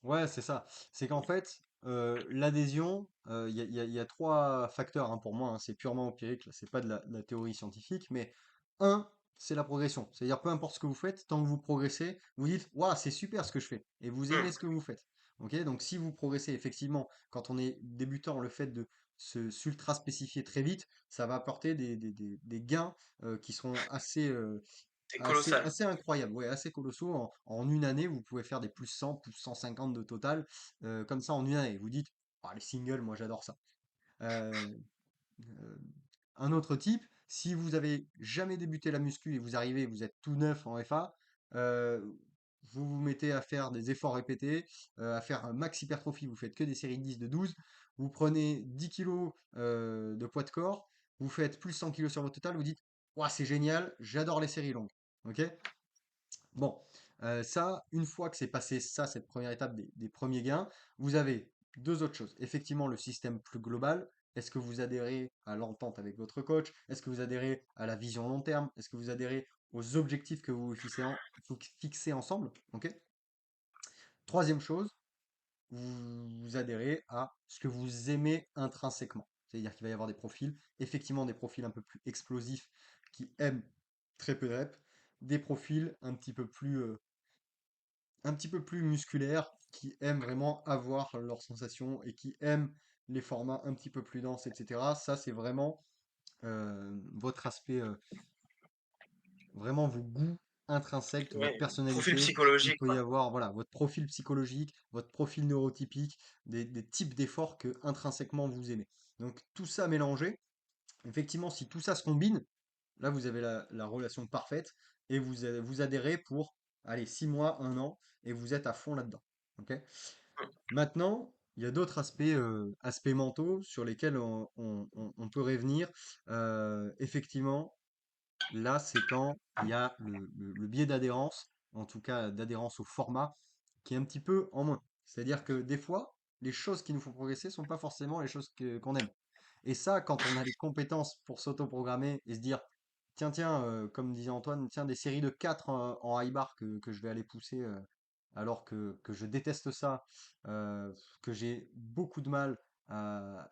Ouais, c'est ça. C'est qu'en fait, l'adhésion, il y a 3 facteurs, hein, pour moi, hein, c'est purement empirique, là, c'est pas de la théorie scientifique, mais un, c'est la progression. C'est-à-dire peu importe ce que vous faites, tant que vous progressez, vous dites: «Waouh, c'est super ce que je fais» et vous aimez Mmh, ce que vous faites. OK? Donc si vous progressez effectivement, quand on est débutant, le fait de se s'ultra spécifier très vite, ça va apporter des gains, qui seront c'est assez, colossal. assez incroyable, ouais, assez colossaux. En une année, vous pouvez faire des plus 100, plus 150 de total, comme ça en une année. Vous dites, ah, les singles, moi j'adore ça. Euh, euh, un autre type, si vous avez jamais débuté la muscu et vous arrivez, vous êtes tout neuf en FA, euh, vous vous mettez à faire des efforts répétés, à faire un max hypertrophie, vous faites que des séries de 10, de 12, vous prenez 10 kilos de poids de corps, vous faites plus 100 kilos sur votre total, vous dites, Ouah, c'est génial, j'adore les séries longues. Ok? Bon, ça, une fois que c'est passé ça, cette première étape des premiers gains, vous avez deux autres choses. Effectivement, le système plus global. Est-ce que vous adhérez à l'entente avec votre coach? Est-ce que vous adhérez à la vision long terme? Est-ce que vous adhérez aux objectifs que vous fixez ensemble? Ok? Troisième chose, vous adhérez à ce que vous aimez intrinsèquement. C'est-à-dire qu'il va y avoir des profils, effectivement des profils un peu plus explosifs qui aiment très peu de reps, des profils un petit peu plus musculaires qui aiment vraiment avoir leurs sensations et qui aiment les formats un petit peu plus denses, etc. Ça, c'est vraiment votre aspect, vraiment vos goûts intrinsèques, votre Ouais, profil personnalité. Il psychologique, peut y quoi. avoir voilà, votre profil psychologique, votre profil neurotypique, des types d'efforts que intrinsèquement vous aimez. Donc tout ça mélangé, effectivement, si tout ça se combine, là vous avez la relation parfaite et vous adhérez pour allez, 6 mois, 1 an, et vous êtes à fond là-dedans. Ok. Maintenant, il y a d'autres aspects mentaux sur lesquels on peut revenir. Effectivement, là, c'est quand il y a le biais d'adhérence, en tout cas d'adhérence au format, qui est un petit peu en moins. C'est-à-dire que des fois, les choses qui nous font progresser sont pas forcément les choses qu'on aime. Et ça, quand on a les compétences pour s'auto-programmer et se dire, tiens, tiens, comme disait Antoine, tiens, des séries de 4 en high bar que je vais aller pousser alors que je déteste ça, que j'ai beaucoup de mal à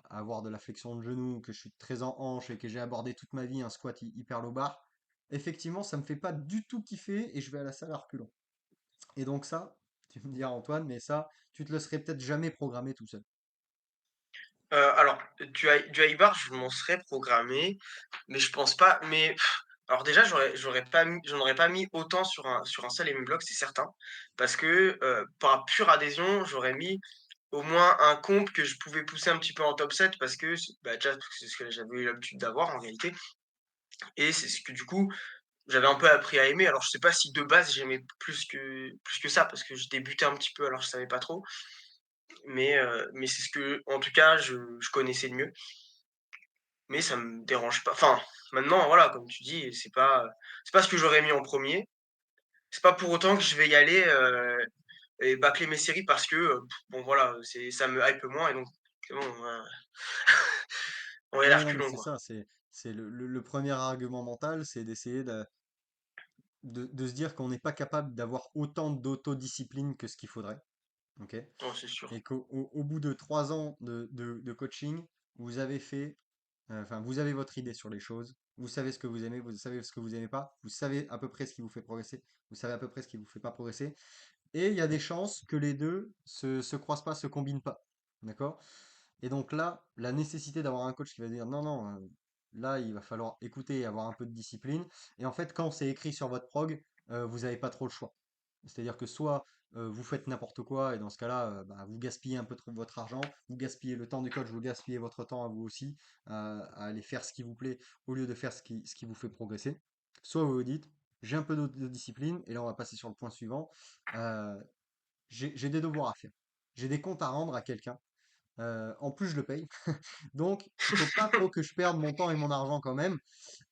avoir de la flexion de genou, que je suis très en hanche et que j'ai abordé toute ma vie un squat hyper low bar, effectivement, ça me fait pas du tout kiffer et je vais à la salle à reculons. Et donc ça, tu me diras Antoine, mais ça, tu te le serais peut-être jamais programmé tout seul. Alors, du high bar, je m'en serais programmé, mais je pense pas mais alors déjà, j'en aurais pas mis autant sur un seul et même bloc, c'est certain. Parce que, par pure adhésion, j'aurais mis au moins un comp que je pouvais pousser un petit peu en top 7 parce que bah, déjà, parce que c'est ce que j'avais eu l'habitude d'avoir en réalité et c'est ce que du coup, j'avais un peu appris à aimer. Alors je sais pas si de base j'aimais plus que ça parce que je débutais un petit peu, alors je savais pas trop, mais c'est ce que en tout cas je connaissais de mieux. Mais ça me dérange pas enfin, maintenant voilà, comme tu dis, c'est pas ce que j'aurais mis en premier. C'est pas pour autant que je vais y aller, et bâcler mes séries parce que, bon voilà, ça me hype moins et donc c'est bon, on va y aller à Ouais, non, mais reculons, c'est quoi. ça, c'est le premier argument mental, c'est d'essayer de se dire qu'on n'est pas capable d'avoir autant d'autodiscipline que ce qu'il faudrait. Ok. Non, c'est sûr. Et qu'au bout de 3 ans de coaching, vous avez fait, enfin, vous avez votre idée sur les choses, vous savez ce que vous aimez, vous savez ce que vous aimez pas, vous savez à peu près ce qui vous fait progresser, vous savez à peu près ce qui vous fait pas progresser, et il y a des chances que les deux se croisent pas, se combinent pas. D'accord? Et donc là, la nécessité d'avoir un coach qui va dire non, non, là, il va falloir écouter et avoir un peu de discipline. Et en fait, quand c'est écrit sur votre prog, vous n'avez pas trop le choix. C'est-à-dire que soit vous faites n'importe quoi, et dans ce cas-là, bah, vous gaspillez un peu trop votre argent, vous gaspillez le temps du coach, vous gaspillez votre temps à vous aussi, à aller faire ce qui vous plaît, au lieu de faire ce qui vous fait progresser. Soit vous vous dites, j'ai un peu de discipline, et là on va passer sur le point suivant, euh, j'ai des devoirs à faire. J'ai des comptes à rendre à quelqu'un. En plus, je le paye. Donc, il faut pas trop que je perde mon temps et mon argent quand même.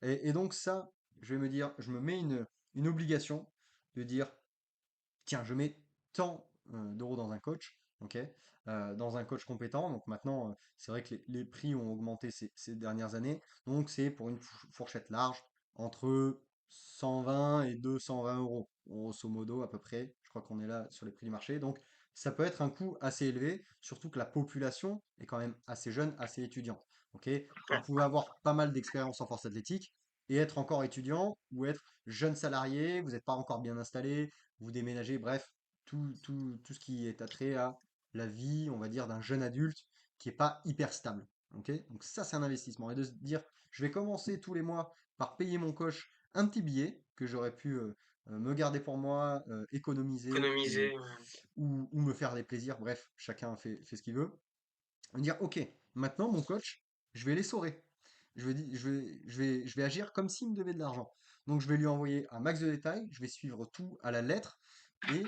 Et donc ça, je vais me dire, je me mets une obligation de dire, tiens, je mets tant d'euros dans un coach, ok, dans un coach compétent. Donc maintenant, c'est vrai que les prix ont augmenté ces dernières années. Donc c'est pour une fourchette large entre 120 et 220 euros, grosso modo à peu près. Je crois qu'on est là sur les prix du marché. Donc ça peut être un coût assez élevé, surtout que la population est quand même assez jeune, assez étudiante. Ok, vous Ouais. pouvez avoir pas mal d'expérience en force athlétique et être encore étudiant ou être jeune salarié, vous n'êtes pas encore bien installé, vous déménagez, bref, tout ce qui est attrait à la vie, on va dire, d'un jeune adulte qui n'est pas hyper stable. Ok. Donc ça, c'est un investissement. Et de se dire, je vais commencer tous les mois par payer mon coach un petit billet que j'aurais pu me garder pour moi, économiser Économiser, ou me faire des plaisirs. Bref, chacun fait ce qu'il veut. Me dire, ok, maintenant mon coach, je vais l'essorer. Je vais agir comme s'il me devait de l'argent. Donc je vais lui envoyer un max de détails, je vais suivre tout à la lettre et,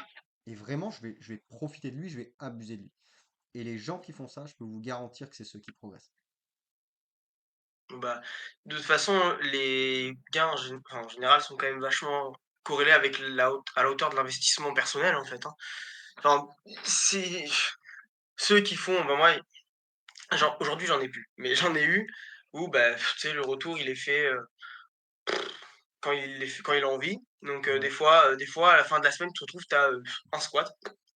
et vraiment je vais profiter de lui, je vais abuser de lui. Et les gens qui font ça, je peux vous garantir que c'est ceux qui progressent. Bah, de toute façon, les gains en général sont quand même vachement corrélés avec la hauteur de l'investissement personnel, en fait, hein. Enfin, c'est ceux qui font bah, moi, genre aujourd'hui, j'en ai plus, mais j'en ai eu où, bah, tu sais, le retour, il est fait, quand il a envie. Donc, Ouais. des fois, à la fin de la semaine, tu te retrouves, tu as, un squat.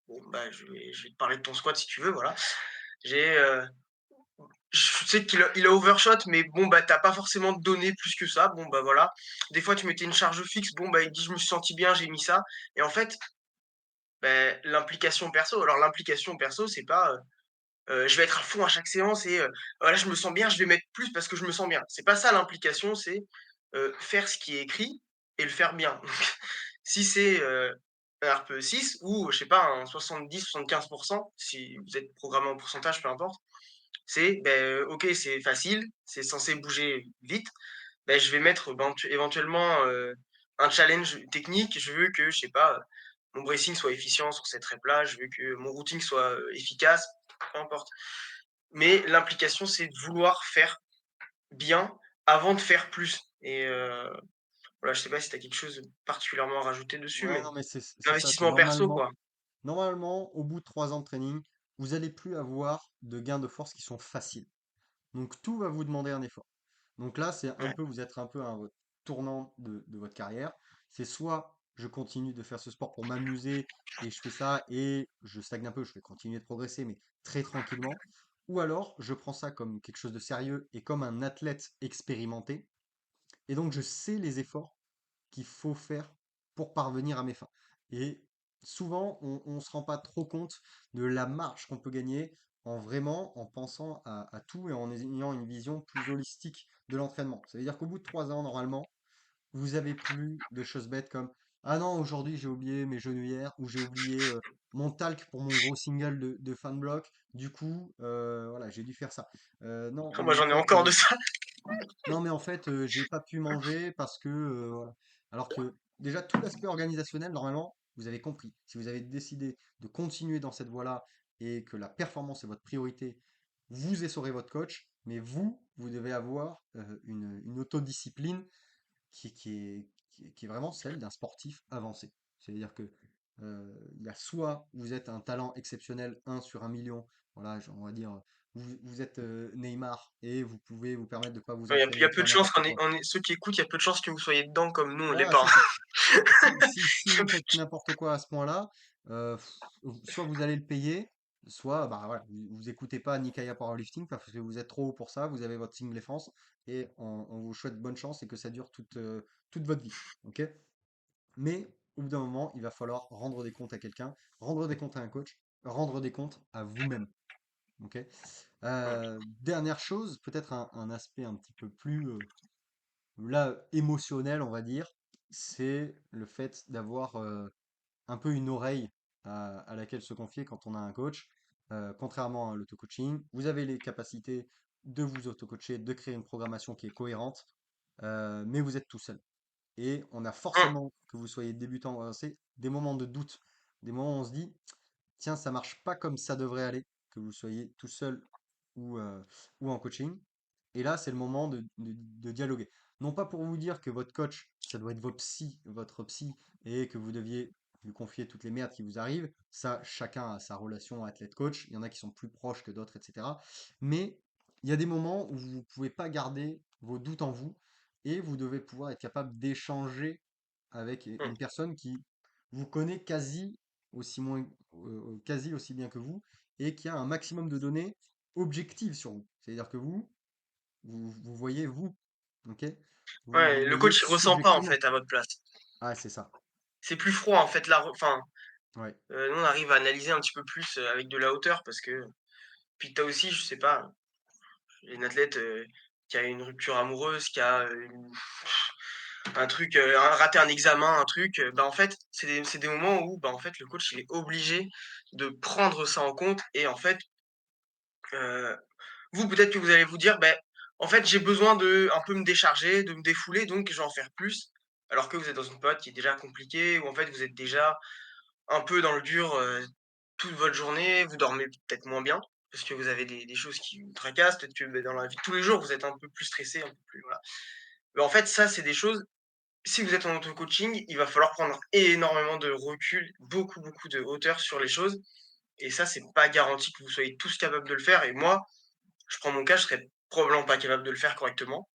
Bon, bah, je vais te parler de ton squat si tu veux, voilà. J'ai, je sais il a overshot, mais bon, bah, tu pas forcément donné plus que ça. Bon, bah, voilà. Des fois, tu mettais une charge fixe. Bon, bah, il dit: «Je me suis senti bien, j'ai mis ça» et en fait, beh, l'implication perso, c'est pas, je vais être à fond à chaque séance et voilà, je me sens bien, je vais mettre plus parce que je me sens bien. C'est pas ça l'implication, c'est, faire ce qui est écrit et le faire bien. Donc si c'est, un RPE 6 ou je sais pas, un 70-75, si vous êtes programmé en pourcentage, peu importe, c'est, beh, OK, c'est facile, c'est censé bouger vite. Beh, je vais mettre, éventuellement, un challenge technique. Je veux que, je sais pas, mon bracing soit efficient sur cette rep-là, je veux que mon routing soit, efficace, peu importe. Mais l'implication, c'est de vouloir faire bien avant de faire plus et voilà, je sais pas si tu as quelque chose de particulièrement à rajouter dessus, Ouais, mais non, mais c'est ça, c'est l'investissement perso, normalement, quoi. normalement, au bout de 3 ans de training, vous allez plus avoir de gains de force qui sont faciles. Donc tout va vous demander un effort. Donc là, c'est un Ouais. peu, vous êtes un peu à votre tournant de votre carrière. C'est soit je continue de faire ce sport pour m'amuser et je fais ça et je stagne un peu, je vais continuer de progresser, mais très tranquillement. Ou alors je prends ça comme quelque chose de sérieux et comme un athlète expérimenté. Et donc je sais les efforts qu'il faut faire pour parvenir à mes fins. Et souvent, on ne se rend pas trop compte de la marge qu'on peut gagner en pensant à tout et en ayant une vision plus holistique de l'entraînement. Ça veut dire qu'au bout de 3 ans, normalement, vous avez plus de choses bêtes comme ah non, aujourd'hui j'ai oublié mes genouillères ou j'ai oublié mon talc pour mon gros single de fin de bloc. Du coup, voilà, j'ai dû faire ça. Non, Moi, ou en j'en ai fait, encore de ça. non, mais en fait, j'ai pas pu manger parce que, voilà. Alors que déjà tout l'aspect organisationnel, normalement, vous avez compris. Si vous avez décidé de continuer dans cette voie-là et que la performance est votre priorité, vous essorez votre coach, mais vous devez avoir une autodiscipline qui est vraiment celle d'un sportif avancé. C'est-à-dire que il y a soit vous êtes un talent exceptionnel, 1 sur 1 million, voilà, on va dire, vous êtes Neymar et vous pouvez vous permettre de ne pas vous Il y a entraîner, de peu faire de chances n'importe quoi. on est ceux qui écoutent, il y a peu de chances que vous soyez dedans comme nous, on l'est Voilà, pas, c'est ça. Si, hein. si vous faites n'importe quoi à ce point-là, soit vous allez le payer, soit bah, voilà, vous écoutez pas Nikaya Powerlifting parce que vous êtes trop haut pour ça, vous avez votre single défense et on vous souhaite bonne chance et que ça dure toute votre vie. Ok? Mais au bout d'un moment, il va falloir rendre des comptes à quelqu'un, rendre des comptes à un coach, rendre des comptes à vous-même. Ok. Dernière chose, peut-être un aspect un petit peu plus là émotionnel, on va dire, c'est le fait d'avoir un peu une oreille à laquelle se confier quand on a un coach. Contrairement à l'auto-coaching, vous avez les capacités de vous auto-coacher, de créer une programmation qui est cohérente, mais vous êtes tout seul. Et on a Mmh. forcément, que vous soyez débutant ou avancé, des moments de doute, des moments où on se dit, tiens, ça marche pas comme ça devrait aller, que vous soyez tout seul ou en coaching. Et là, c'est le moment de dialoguer. Non pas pour vous dire que votre coach, ça doit être votre psy, et que vous deviez lui confier toutes les merdes qui vous arrivent. Ça, chacun a sa relation athlète-coach. Il y en a qui sont plus proches que d'autres, etc. Mais il y a des moments où vous ne pouvez pas garder vos doutes en vous et vous devez pouvoir être capable d'échanger avec Mmh. une personne qui vous connaît quasi aussi bien que vous et qui a un maximum de données objectives sur vous. C'est-à-dire que vous voyez vous, ok? Vous Ouais, le voyez coach, il ressent pas, en subjectivement. fait, à votre place. Ah, c'est ça. C'est plus froid, en fait, Ouais. nous, on arrive à analyser un petit peu plus, avec de la hauteur parce que puis tu as aussi, je sais pas, une athlète, qui a une rupture amoureuse, qui a, un truc, raté un examen, un truc, bah, en fait, c'est des moments où, bah, en fait, le coach, il est obligé de prendre ça en compte et en fait, heu, vous, peut-être que vous allez vous dire: «Beh, en fait, j'ai besoin de un peu me décharger, de me défouler, donc je vais en faire plus». Alors que vous êtes dans une période qui est déjà compliquée, où en fait, vous êtes déjà un peu dans le dur, toute votre journée, vous dormez peut-être moins bien. parce que vous avez des choses qui vous tracassent, peut-être que, dans la vie de tous les jours, vous êtes un peu plus stressé, un peu plus voilà. Mais en fait, ça, c'est des choses si vous êtes en auto-coaching, il va falloir prendre énormément de recul, beaucoup, beaucoup de hauteur sur les choses et ça, c'est pas garanti que vous soyez tous capables de le faire et moi, je prends mon cas, je serais probablement pas capable de le faire correctement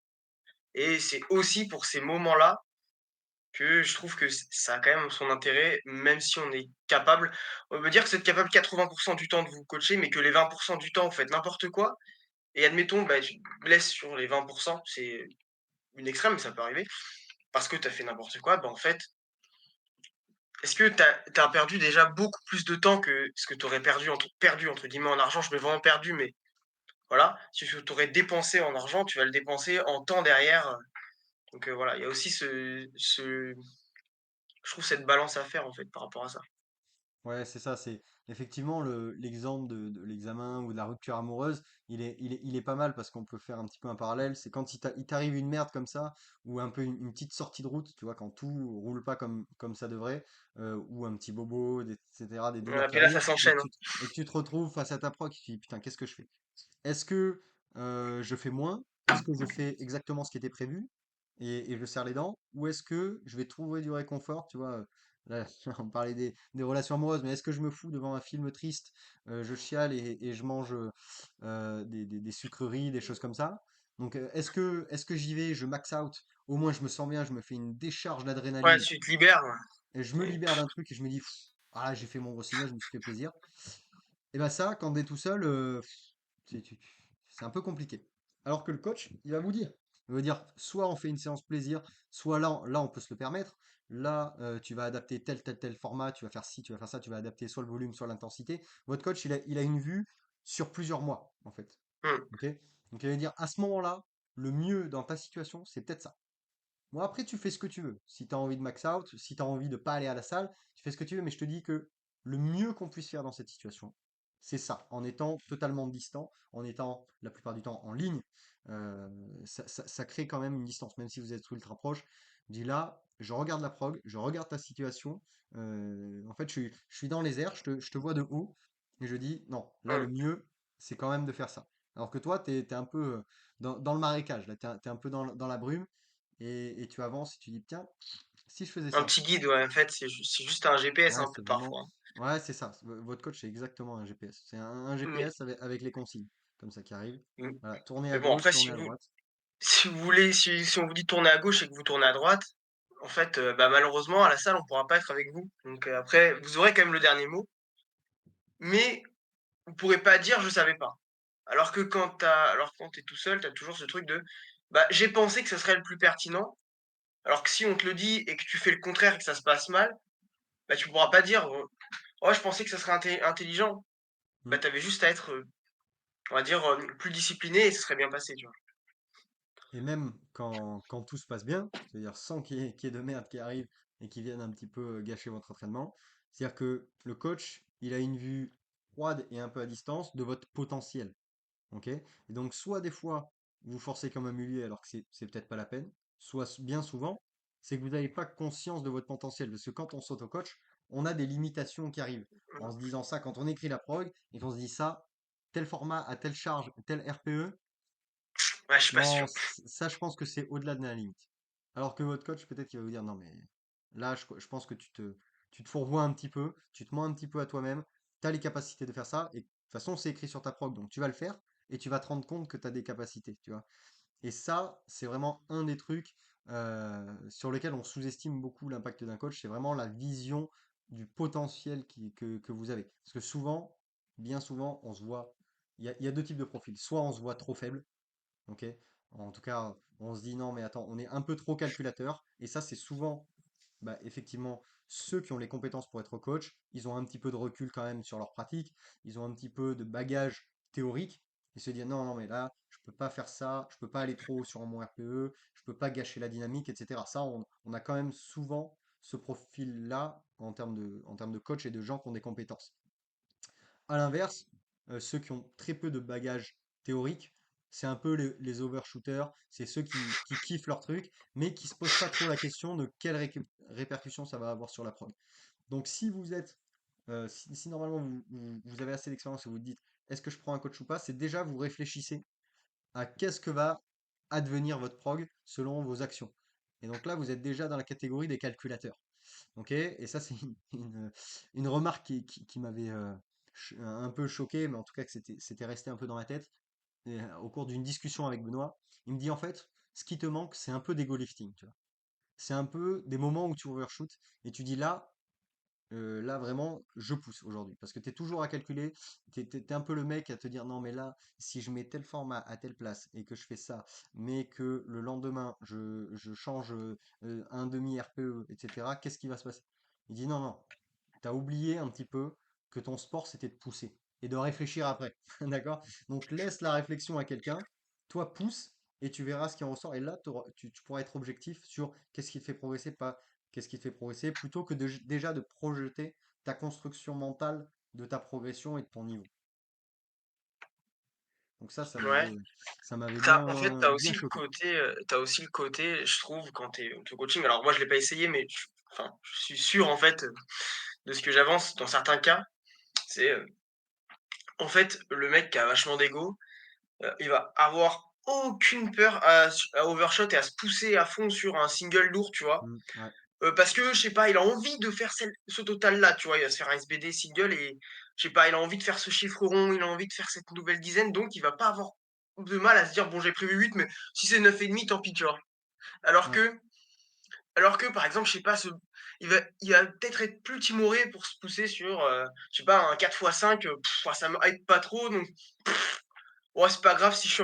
et c'est aussi pour ces moments-là que je trouve que ça a quand même son intérêt, même si on est capable. On veut dire que vous êtes capable 80 du temps de vous coacher, mais que les 20 du temps, vous faites n'importe quoi et admettons, bah, tu te blesses sur les 20, c'est une extrême, mais ça peut arriver, parce que tu as fait n'importe quoi, bah, en fait, est-ce que tu as perdu déjà beaucoup plus de temps que ce que tu aurais «perdu» entre guillemets en argent? Je mets vraiment perdu, mais voilà, ce que tu aurais dépensé en argent, tu vas le dépenser en temps derrière, donc voilà, il y a aussi je trouve cette balance à faire, en fait, par rapport à ça. Ouais, c'est ça, c'est effectivement l'exemple de l'examen ou de la rupture amoureuse, il est pas mal parce qu'on peut faire un petit peu un parallèle. C'est quand il t'arrive une merde comme ça, ou un peu une petite sortie de route, tu vois, quand tout roule pas comme ça devrait, ou un petit bobo, etc., des douleurs Voilà, qui puis là, ça arrivent, s'enchaîne, hein. et que tu te retrouves face à ta proc, et tu te dis, putain, qu'est-ce que je fais? Est-ce que je fais moins? Est-ce que je fais exactement ce qui était prévu et je serre les dents? Ou est-ce que je vais trouver du réconfort? Tu vois, là, on parlait des relations amoureuses, mais est-ce que je me fous devant un film triste, je chiale et je mange des sucreries, des choses comme ça? Donc, est-ce que j'y vais, je max out, au moins je me sens bien, je me fais une décharge Ouais, d'adrénaline tu te libères, et je me ouais. libère d'un truc et je me dis, pff, ah là, j'ai fait mon rossignol, je me suis fait plaisir. Et ben ça, quand on est tout seul, c'est un peu compliqué. Alors que le coach, il va vous dire. Il va dire, soit on fait une séance plaisir, soit là on peut se le permettre. Là, tu vas adapter tel format, tu vas faire ci, tu vas faire ça, tu vas adapter soit le volume, soit l'intensité. Votre coach, il a une vue sur plusieurs mois, en fait. Mmh. Ok. Donc il va dire, à ce moment-là, le mieux dans ta situation, c'est peut-être ça. Bon, après, tu fais ce que tu veux. Si tu as envie de max out, si tu as envie de pas aller à la salle, tu fais ce que tu veux, mais je te dis que le mieux qu'on puisse faire dans cette situation, c'est ça, en étant totalement distant, en étant la plupart du temps en ligne, euh, ça crée quand même une distance, même si vous êtes ultra proche. Dis là, je regarde la prog, je regarde ta situation, en fait, je suis dans les airs, je te vois de haut, et je dis, non, là, le Mmh. mieux, c'est quand même de faire ça. Alors que toi, t'es un peu dans le marécage, là, t'es un peu dans la brume, et tu avances et tu dis, tiens, si je faisais Un ça. petit guide, ouais, en fait, c'est juste un GPS Ouais, un peu c'est vraiment. parfois, hein. Ouais, c'est ça. Votre coach, c'est exactement un GPS. C'est un Mais GPS avec les consignes, comme ça, qui arrive. mmh, Voilà, tournez mais à bon, gauche, après, tournez à droite. si vous voulez si on vous dit de tourner à gauche et que vous tournez à droite, en fait, bah, malheureusement, à la salle, on pourra pas être avec vous. Donc après, vous aurez quand même le dernier mot, mais vous pourrez pas dire: «Je savais pas». Alors quand tu es tout seul, tu as toujours ce truc de: «Bah, j'ai pensé que ce serait le plus pertinent». Alors que si on te le dit et que tu fais le contraire et que ça se passe mal, bah, tu pourras pas dire: «Oh, je pensais que ça serait intelligent». Bah, Mm. tu avais juste à être, on va dire, plus discipliné et ce serait bien passé, tu vois? Et même quand tout se passe bien, c'est-à-dire sans qu'il y ait de merde qui arrive et qui vienne un petit peu gâcher votre entraînement, c'est-à-dire que le coach, il a une vue froide et un peu à distance de votre potentiel. Ok? Et donc, soit des fois, vous forcez comme un mulier alors que c'est peut-être pas la peine, soit bien souvent, c'est que vous n'avez pas conscience de votre potentiel. Parce que quand on s'auto-coach, on a des limitations qui arrivent. En se Mmh. disant ça, quand on écrit la prog et qu'on se dit ça, tel format à telle charge, tel RPE, Ouais, je suis pas non, sûr. ça, je pense que c'est au-delà de la limite. Alors que votre coach, peut-être qu'il va vous dire, non, mais là, je pense que tu te fourvoies un petit peu, tu te mens un petit peu à toi-même, tu as les capacités de faire ça, et de toute façon, c'est écrit sur ta prog, donc tu vas le faire, et tu vas te rendre compte que tu as des capacités, tu vois. Et ça, c'est vraiment un des trucs sur lesquels on sous-estime beaucoup l'impact d'un coach, c'est vraiment la vision du potentiel que vous avez. Parce que souvent, bien souvent, on se voit, il y a deux types de profils. Soit on se voit trop faible, ok? En tout cas, on se dit non, mais attends, on est un peu trop calculateur. Et ça, c'est souvent, bah, effectivement, ceux qui ont les compétences pour être coach, ils ont un petit peu de recul quand même sur leur pratique, ils ont un petit peu de bagage théorique. Ils se disent non, non, mais là, je peux pas faire ça, je peux pas aller trop haut sur mon RPE, je peux pas gâcher la dynamique, etc. Ça, on a quand même souvent ce profil-là en termes de coach et de gens qui ont des compétences. À l'inverse, ceux qui ont très peu de bagages théoriques, c'est un peu les overshooters, c'est ceux qui kiffent leur truc, mais qui se posent pas trop la question de quelle répercussion ça va avoir sur la prog. Donc si vous êtes, si normalement vous avez assez d'expérience et vous dites, est-ce que je prends un coach ou pas? C'est déjà vous réfléchissez à qu'est-ce que va advenir votre prog selon vos actions. Et donc là, vous êtes déjà dans la catégorie des calculateurs. Ok? Et ça, c'est une remarque qui m'avait un peu choqué, mais en tout cas que c'était resté un peu dans ma tête. Et, au cours d'une discussion avec Benoît, il me dit en fait, ce qui te manque, c'est un peu d'ego lifting, tu vois. C'est un peu des moments où tu overshoot et tu dis là vraiment, je pousse aujourd'hui. Parce que tu es toujours à calculer, tu es un peu le mec à te dire non, mais là, si je mets tel format à telle place et que je fais ça, mais que le lendemain, je change un demi RPE, etc., qu'est-ce qui va se passer? Il dit non, non, tu as oublié un petit peu que ton sport, c'était de pousser et de réfléchir après. D'accord? Donc laisse la réflexion à quelqu'un, toi pousse et tu verras ce qui en ressort. Et là, tu pourras être objectif sur qu'est-ce qui te fait progresser, pas qu'est-ce qui te fait progresser, plutôt que déjà de projeter ta construction mentale de ta progression et de ton niveau. Donc Ouais. ça m'avait En fait, bien choqué. tu aussi le côté, je trouve, quand tu es au coaching, alors moi je l'ai pas essayé, mais je suis sûr en fait, de ce que j'avance dans certains cas, c'est, en fait, le mec qui a vachement d'ego, il va avoir aucune peur à overshot et à se pousser à fond sur un single lourd, tu vois? Ouais, Parce que, je sais pas, il a envie de faire ce total-là, tu vois? Il va se faire un SBD single et je sais pas, il a envie de faire ce chiffre rond, il a envie de faire cette nouvelle dizaine, donc il va pas avoir de mal à se dire: «Bon, j'ai prévu 8, mais si c'est 9,5, tant pis», tu vois? Alors ouais, que alors que, par exemple, je sais pas, il va peut-être être plus timoré pour se pousser sur, je sais pas, un 4x5, ouais, ça me hype pas trop, donc ouais, c'est pas grave si je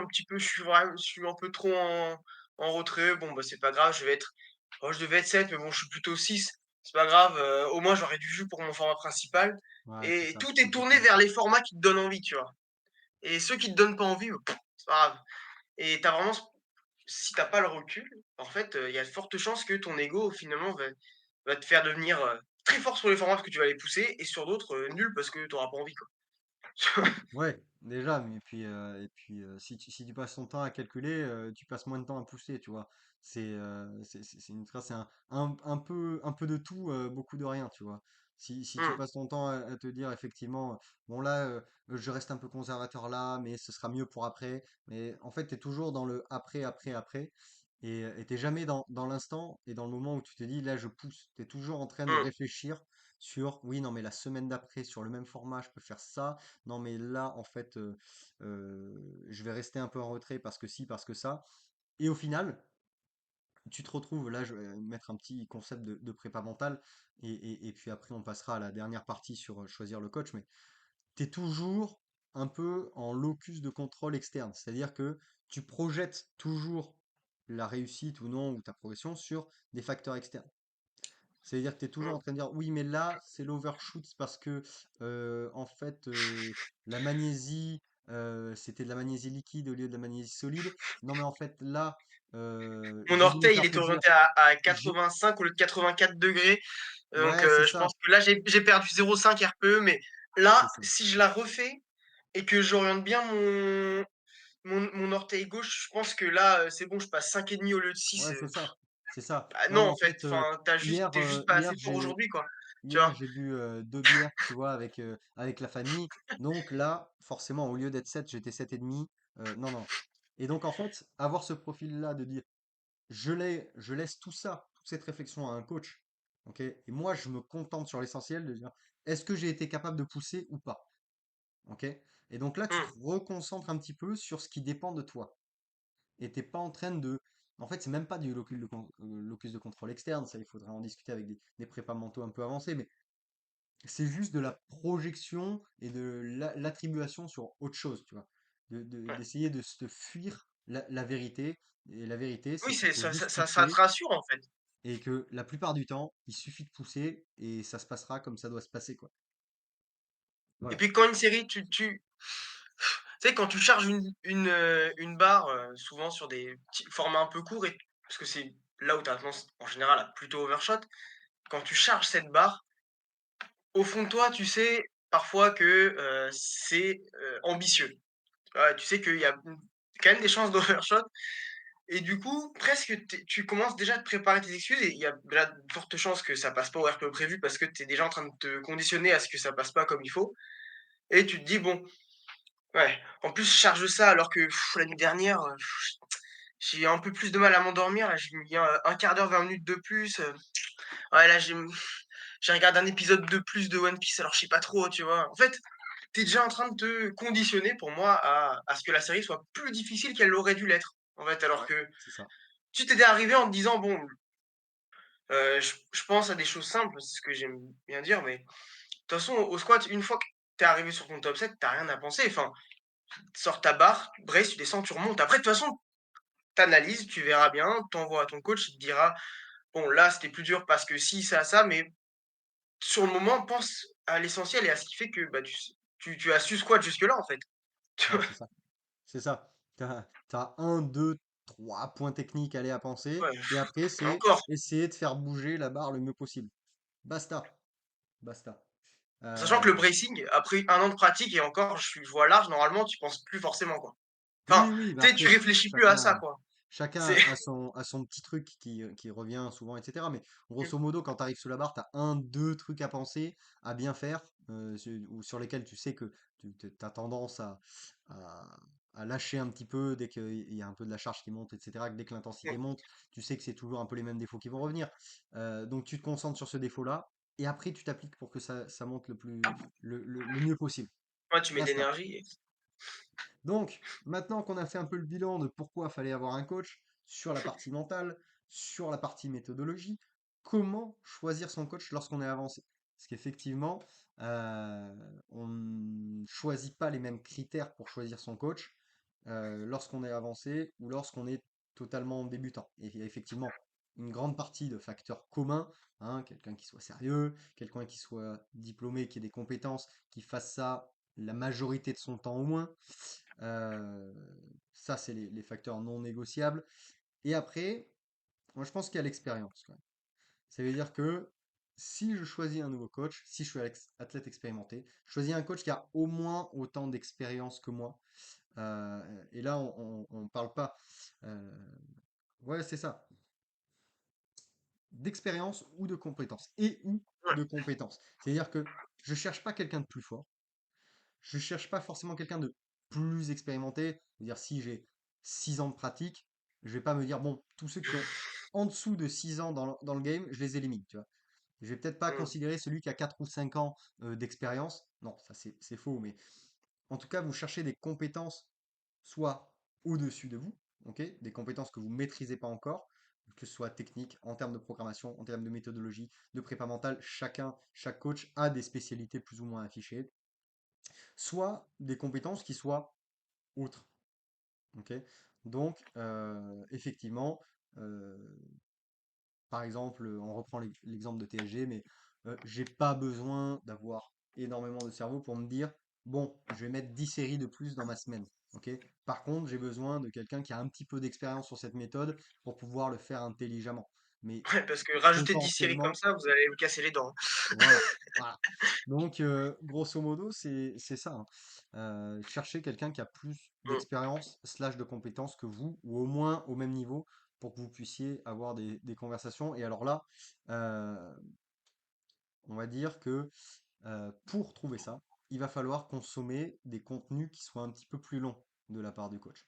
suis un peu trop en retrait. Bon, bah, c'est pas grave, je devais être 7, mais bon, je suis plutôt 6. C'est pas grave, au moins j'aurai du jus pour mon format principal ouais, c'est et ça, tout c'est est tourné exactement vers ça. les formats qui te donnent envie, tu vois? Et ceux qui te donnent pas envie, c'est pas grave et tu as vraiment si tu pas le recul, en fait, il y a de fortes chances que ton ego finalement va te faire devenir, très fort sur les formats parce que tu vas les pousser et sur d'autres, nul parce que tu auras pas envie, quoi. Ouais, déjà, mais puis, si tu passes ton temps à calculer, tu passes moins de temps à pousser, tu vois. C'est une phrase, c'est un peu de tout, beaucoup de rien, tu vois. Si tu Mmh, passes ton temps à te dire effectivement, bon là, je reste un peu conservateur là, mais ce sera mieux pour après. Mais en fait, tu es toujours dans le après, après, après. Et t'es jamais dans l'instant et dans le moment où tu te dis, là, je pousse. Tu es toujours en train de mmh. réfléchir sur, oui, non, mais la semaine d'après, sur le même format, je peux faire ça. Non, mais là, en fait, je vais rester un peu en retrait parce que si, parce que ça. Et au final, tu te retrouves, là, je vais mettre un petit concept de prépa mentale, et puis après, on passera à la dernière partie sur choisir le coach, mais tu es toujours un peu en locus de contrôle externe. C'est-à-dire que tu projettes toujours la réussite ou non, ou ta progression sur des facteurs externes. C'est-à-dire que tu es toujours en Mmh. train de dire, oui, mais là, c'est l'overshoot parce que, en fait, la magnésie, c'était de la magnésie liquide au lieu de la magnésie solide. Non, mais en fait, là, Mon j'ai voulu me orteil, il faire est plaisir. orienté à J'ai... 85 au lieu de 84°. Donc, Ouais, c'est je pense ça. que là, j'ai perdu 0,5 RPE, mais C'est là, ça. si je la refais et que j'oriente bien mon orteil gauche, je pense que là, c'est bon, je passe 5,5 au lieu de 6. Ouais, c'est ça. C'est ça. Bah, Non, non, mais en en fait, fait, enfin, tu juste pas hier, assez fort aujourd'hui, quoi. Tu hier, vois? j'ai bu 2 bières, tu vois, avec la famille. Donc là, forcément, au lieu d'être 7, j'étais 7,5. Non, non. Et donc, en fait, avoir ce profil-là de dire, je laisse tout ça, toute cette réflexion à un coach. Ok. Et moi, je me contente sur l'essentiel de dire, est-ce que j'ai été capable de pousser ou pas? Ok. Et donc là, tu te Mmh, reconcentres un petit peu sur ce qui dépend de toi. Et t'es pas en train de. En fait, c'est même pas du locus de contrôle externe, ça, il faudrait en discuter avec des prépas mentaux un peu avancés, mais c'est juste de la projection et de l'attribution sur autre chose, tu vois. ouais. D'essayer de se fuir la vérité. Et la vérité, c'est Oui, qu'il c'est faut juste ça te pousser rassure, en fait. et que la plupart du temps, il suffit de pousser et ça se passera comme ça doit se passer, quoi. Et Voilà. puis quand une série, tu sais, quand tu charges une barre, souvent sur des petits formats un peu courts et parce que c'est là où tu as tendance, en général, à plutôt overshot. Quand tu charges cette barre, au fond de toi, tu sais parfois que, c'est, ambitieux. Ouais, tu sais qu'il y a, quand même des chances d'overshot et du coup, presque tu commences déjà à te préparer tes excuses et il y a déjà de fortes chances que ça passe pas au RPE prévu parce que tu es déjà en train de te conditionner à ce que ça passe pas comme il faut et tu te dis: «Bon, Ouais, en plus je charge ça alors que la nuit dernière, j'ai un peu plus de mal à m'endormir là, j'ai mis un 1/4 d'heure, 20 minutes de plus, ouais là j'ai regardé un épisode de plus de One Piece alors je sais pas trop, tu vois? En fait, tu es déjà en train de te conditionner pour moi à ce que la série soit plus difficile qu'elle aurait dû l'être, en fait. Alors Ouais, que c'est ça. tu t'étais arrivé en te disant: «Bon, je pense à des choses simples», c'est ce que j'aime bien dire, mais de toute façon au squat, une fois que tu es arrivé sur ton top 7, tu as rien à penser. Enfin, sors ta barre, brace, tu descends, tu remontes. Après de toute façon, tu analyses, tu verras bien, tu envoies à ton coach, il te dira: «Bon là, c'était plus dur parce que ci, ça», mais sur le moment, pense à l'essentiel et à ce qui fait que, bah, tu as su squat jusque-là, en fait. Tu Ouais, vois? c'est ça. C'est ça. T'as 1, 2, 3 points techniques à penser, Ouais, et après, et c'est encore, essayer de faire bouger la barre le mieux possible. Basta. Basta. sachant que le Euh, bracing, après 1 an de pratique et encore, je vois large, normalement, tu penses plus forcément, quoi. Enfin, oui, oui, bah tu sais, tu après, réfléchis plus à ça, quoi. chacun C'est a son petit truc qui revient souvent, etc. Mais grosso modo, quand tu arrives sous la barre, tu as un, deux trucs à penser, à bien faire, ou sur lesquels tu sais que tu as tendance à, à lâcher un petit peu dès qu'il y a un peu de la charge qui monte, etc. Que dès que l'intensité monte, tu sais que c'est toujours un peu les mêmes défauts qui vont revenir. Donc tu te concentres sur ce défaut-là, et après tu t'appliques pour que ça monte le mieux possible. ouais, tu mets de Basta. l'énergie et Donc, maintenant qu'on a fait un peu le bilan de pourquoi fallait avoir un coach sur la partie mentale, sur la partie méthodologie, comment choisir son coach lorsqu'on est avancé? Parce qu'effectivement, on ne choisit pas les mêmes critères pour choisir son coach lorsqu'on est avancé ou lorsqu'on est totalement débutant. Et il y a effectivement une grande partie de facteurs communs, hein, quelqu'un qui soit sérieux, quelqu'un qui soit diplômé, qui ait des compétences, qui fasse ça la majorité de son temps au moins. Euh, Ça, c'est les facteurs non négociables. Et après, moi, je pense qu'il y a l'expérience, quand même. Ça veut dire que si je choisis un nouveau coach, si je suis athlète expérimenté, je choisis un coach qui a au moins autant d'expérience que moi. Et là, on parle pas. euh, ouais, c'est ça. D'expérience ou de compétences. Et ou ouais, de compétences. C'est-à-dire que je cherche pas quelqu'un de plus fort. Je cherche pas forcément quelqu'un de plus expérimenté. C'est-à-dire, si j'ai 6 ans de pratique, je vais pas me dire, bon, tous ceux qui ont en dessous de 6 ans dans le game, je les élimine, tu vois. Je vais peut-être pas mmh, considérer celui qui a 4 ou 5 ans d'expérience. Non, ça c'est faux, mais en tout cas, vous cherchez des compétences soit au-dessus de vous, ok, des compétences que vous maîtrisez pas encore, que ce soit technique, en termes de programmation, en termes de méthodologie, de prépa mentale, chaque coach a des spécialités plus ou moins affichées, soit des compétences qui soient autres. Ok. Donc, effectivement, euh, par exemple, on reprend l'exemple de TSG, mais j'ai pas besoin d'avoir énormément de cerveau pour me dire, bon, je vais mettre 10 séries de plus dans ma semaine. Ok. Par contre, j'ai besoin de quelqu'un qui a un petit peu d'expérience sur cette méthode pour pouvoir le faire intelligemment. Mais ouais, parce que rajouter 10 séries comme potentiellement, ça, vous allez me casser les dents. voilà, voilà. Donc, grosso modo, c'est ça, hein. Cherchez quelqu'un qui a plus Mmh, d'expérience slash de compétences que vous, ou au moins au même niveau, pour que vous puissiez avoir des conversations. Et alors là, euh, on va dire que pour trouver ça, il va falloir consommer des contenus qui soient un petit peu plus longs de la part du coach.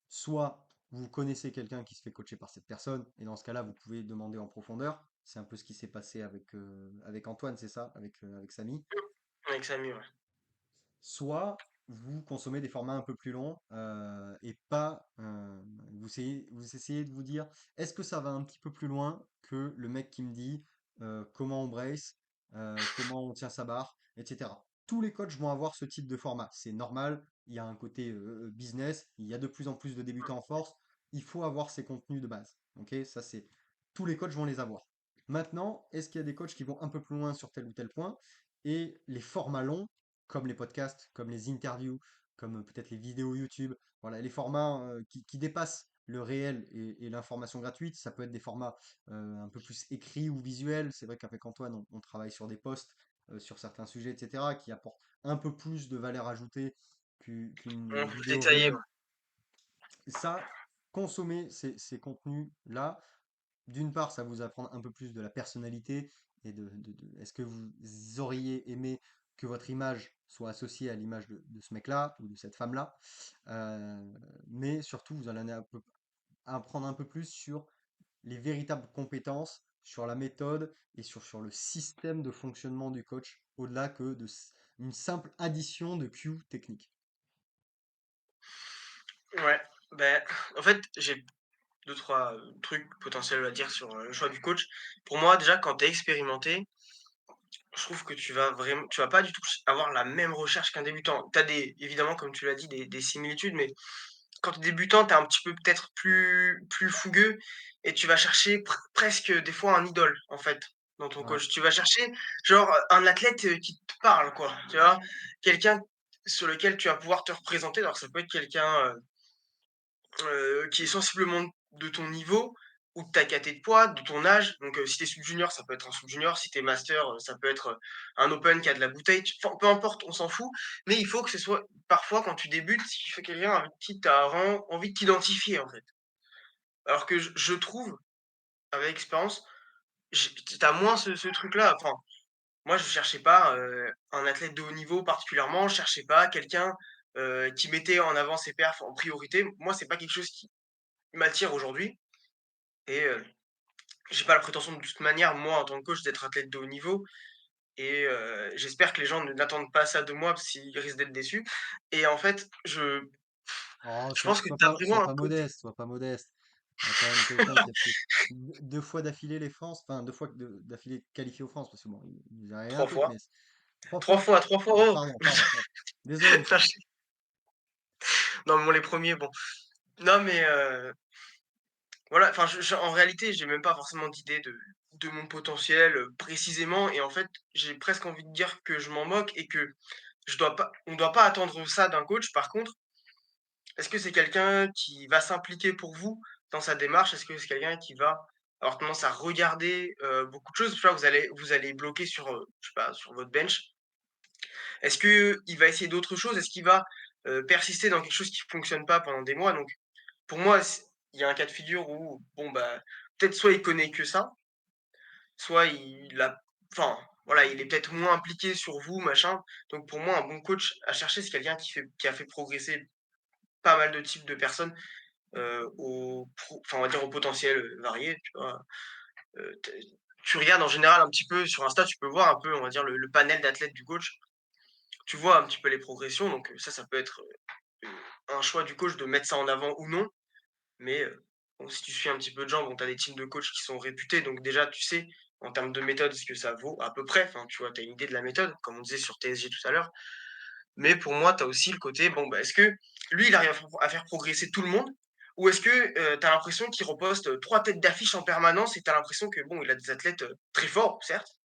Soit vous connaissez quelqu'un qui se fait coacher par cette personne, et dans ce cas-là, vous pouvez demander en profondeur. C'est un peu ce qui s'est passé avec Antoine, c'est ça, avec Samy. avec Samy, ouais. Soit vous consommez des formats un peu plus longs et pas vous essayez de vous dire est-ce que ça va un petit peu plus loin que le mec qui me dit comment on brace, comment on tient sa barre, etc. Tous les coachs vont avoir ce type de format. C'est normal, il y a un côté business, il y a de plus en plus de débutants en force, il faut avoir ces contenus de base. Ok, ça c'est tous les coachs vont les avoir. Maintenant, est-ce qu'il y a des coachs qui vont un peu plus loin sur tel ou tel point? Et les formats longs, comme les podcasts, comme les interviews, comme peut-être les vidéos YouTube. Voilà, les formats qui dépassent le réel et l'information gratuite. Ça peut être des formats un peu plus écrits ou visuels. C'est vrai qu'avec Antoine, on travaille sur des posts, sur certains sujets, etc., qui apportent un peu plus de valeur ajoutée qu'une Plus vidéo détaillé, réelle. ouais. Ça, consommer ces contenus-là, d'une part, ça vous apprend un peu plus de la personnalité et est-ce que vous auriez aimé que votre image soit associé à l'image de ce mec-là ou de cette femme-là. Euh, mais surtout, vous allez apprendre un peu plus sur les véritables compétences, sur la méthode et sur le système de fonctionnement du coach, au-delà que une simple addition de cues techniques. Ouais, ben, en fait, j'ai deux trois trucs potentiels à dire sur, le choix du coach. Pour moi, déjà, quand tu es expérimenté, je trouve que tu vas pas du tout avoir la même recherche qu'un débutant. Tu as des évidemment, comme tu l'as dit, des similitudes, mais quand tu es débutant, tu es un petit peu peut-être plus fougueux et tu vas chercher presque des fois un idole, en fait, dans ton Ouais. coach. Tu vas chercher genre, un athlète, qui te parle quoi, tu vois? Quelqu'un sur lequel tu vas pouvoir te représenter. Alors ça peut être quelqu'un, qui est sensiblement de ton niveau ou de ta caté de poids, de ton âge. Donc, si tu es sub-junior, ça peut être un sub-junior. Si tu es master, ça peut être, un open qui a de la bouteille. Enfin, peu importe, on s'en fout. Mais il faut que ce soit parfois quand tu débutes, si tu fais quelqu'un avec qui tu as vraiment envie de t'identifier, en fait. Alors que je trouve, avec l'expérience, tu as moins ce truc-là. Enfin, moi, je cherchais pas, un athlète de haut niveau particulièrement. Je cherchais pas quelqu'un, qui mettait en avant ses perfs en priorité. Moi, c'est pas quelque chose qui m'attire aujourd'hui. Et j'ai pas la prétention de toute manière, moi, en tant que coach, d'être athlète de haut niveau et j'espère que les gens ne n'attendent pas ça de moi parce qu'ils risquent d'être déçus et en fait, Oh, je pense que tu as sois vraiment un pas côté modeste, sois pas modeste. Il y a quand même quelqu'un qui a fait deux fois d'affilée les France, enfin deux fois d'affilée qualifié aux France, parce que bon, il nous est arrivé un 3 truc, fois, mais trois 3 fois? fois, 3 fois, Ah, oh! pardon. Désolé, Non, monsieur. non, mais bon, les premiers, bon. Non, mais voilà, enfin, je en réalité, j'ai même pas forcément d'idée de mon potentiel, précisément et en fait, j'ai presque envie de dire que je m'en moque et que on doit pas attendre ça d'un coach. Par contre, est-ce que c'est quelqu'un qui va s'impliquer pour vous dans sa démarche? Est-ce que c'est quelqu'un qui va avoir tendance à regarder, beaucoup de choses? Tu vois, vous allez bloquer sur, je sais pas, sur votre bench. Est-ce qu'il va essayer d'autres choses? Est-ce qu'il va, persister dans quelque chose qui fonctionne pas pendant des mois? Donc pour moi, il y a un cas de figure où, bon, bah, peut-être soit il connaît que ça, soit il a enfin, voilà, il est peut-être moins impliqué sur vous, machin. Donc pour moi, un bon coach à chercher, c'est quelqu'un qui a fait progresser pas mal de types de personnes. Enfin, on va dire au potentiel, varié, tu vois? Tu regardes en général un petit peu sur Insta, tu peux voir un peu, on va dire, le panel d'athlètes du coach. Tu vois un petit peu les progressions, donc ça peut être, un choix du coach de mettre ça en avant ou non. Mais bon, si tu suis un petit peu de gens, bon, tu as des teams de coachs qui sont réputés, donc déjà, tu sais, en termes de méthode, ce que ça vaut à peu près. Enfin, tu vois, tu as une idée de la méthode, comme on disait sur TSG tout à l'heure. Mais pour moi, tu as aussi le côté, bon, bah, est-ce que lui, il arrive à faire progresser tout le monde? Ou est-ce que tu as l'impression qu'il reposte 3 têtes d'affiche en permanence et tu as l'impression que, bon, il a des athlètes très forts, certes,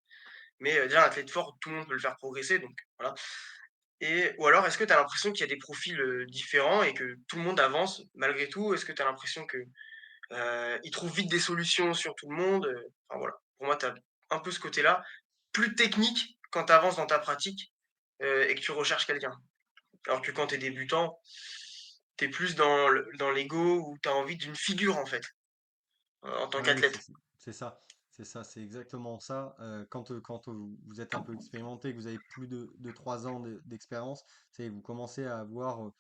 mais déjà, un athlète fort, tout le monde peut le faire progresser, donc voilà. Ou alors, est-ce que tu as l'impression qu'il y a des profils différents et que tout le monde avance malgré tout? Est-ce que tu as l'impression que il trouve vite des solutions sur tout le monde? Enfin voilà. Pour moi, tu as un peu ce côté-là, plus technique quand tu avances dans ta pratique et que tu recherches quelqu'un. Alors que quand tu es débutant, tu es plus dans l'ego où tu as envie d'une figure, en fait, en tant Oui, qu'athlète. c'est ça, c'est exactement ça. Quand vous êtes un peu expérimenté, que vous avez plus de 3 ans d'expérience, vous commencez à avoir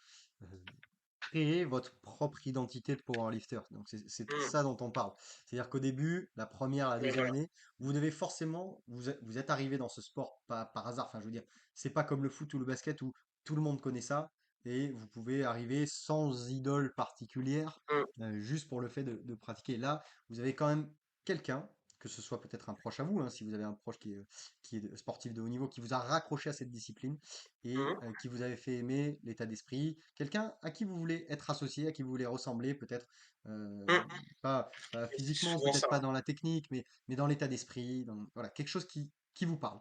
créé votre propre identité de powerlifter. Donc c'est de Mmh. ça dont on parle. C'est-à-dire qu'au début, la première, la Ouais, deuxième voilà. année, vous devez forcément, vous êtes arrivé dans ce sport pas par hasard. Enfin, je veux dire, c'est pas comme le foot ou le basket où tout le monde connaît ça et vous pouvez arriver sans idole particulière, Mmh, juste pour le fait de pratiquer. Là, vous avez quand même quelqu'un, que ce soit peut-être un proche à vous, hein, si vous avez un proche qui est sportif de haut niveau, qui vous a raccroché à cette discipline et mmh, qui vous avez fait aimer l'état d'esprit, quelqu'un à qui vous voulez être associé, à qui vous voulez ressembler, peut-être mmh. pas C'est physiquement, souvent peut-être ça, pas hein. dans la technique, mais dans l'état d'esprit, voilà, quelque chose qui vous parle.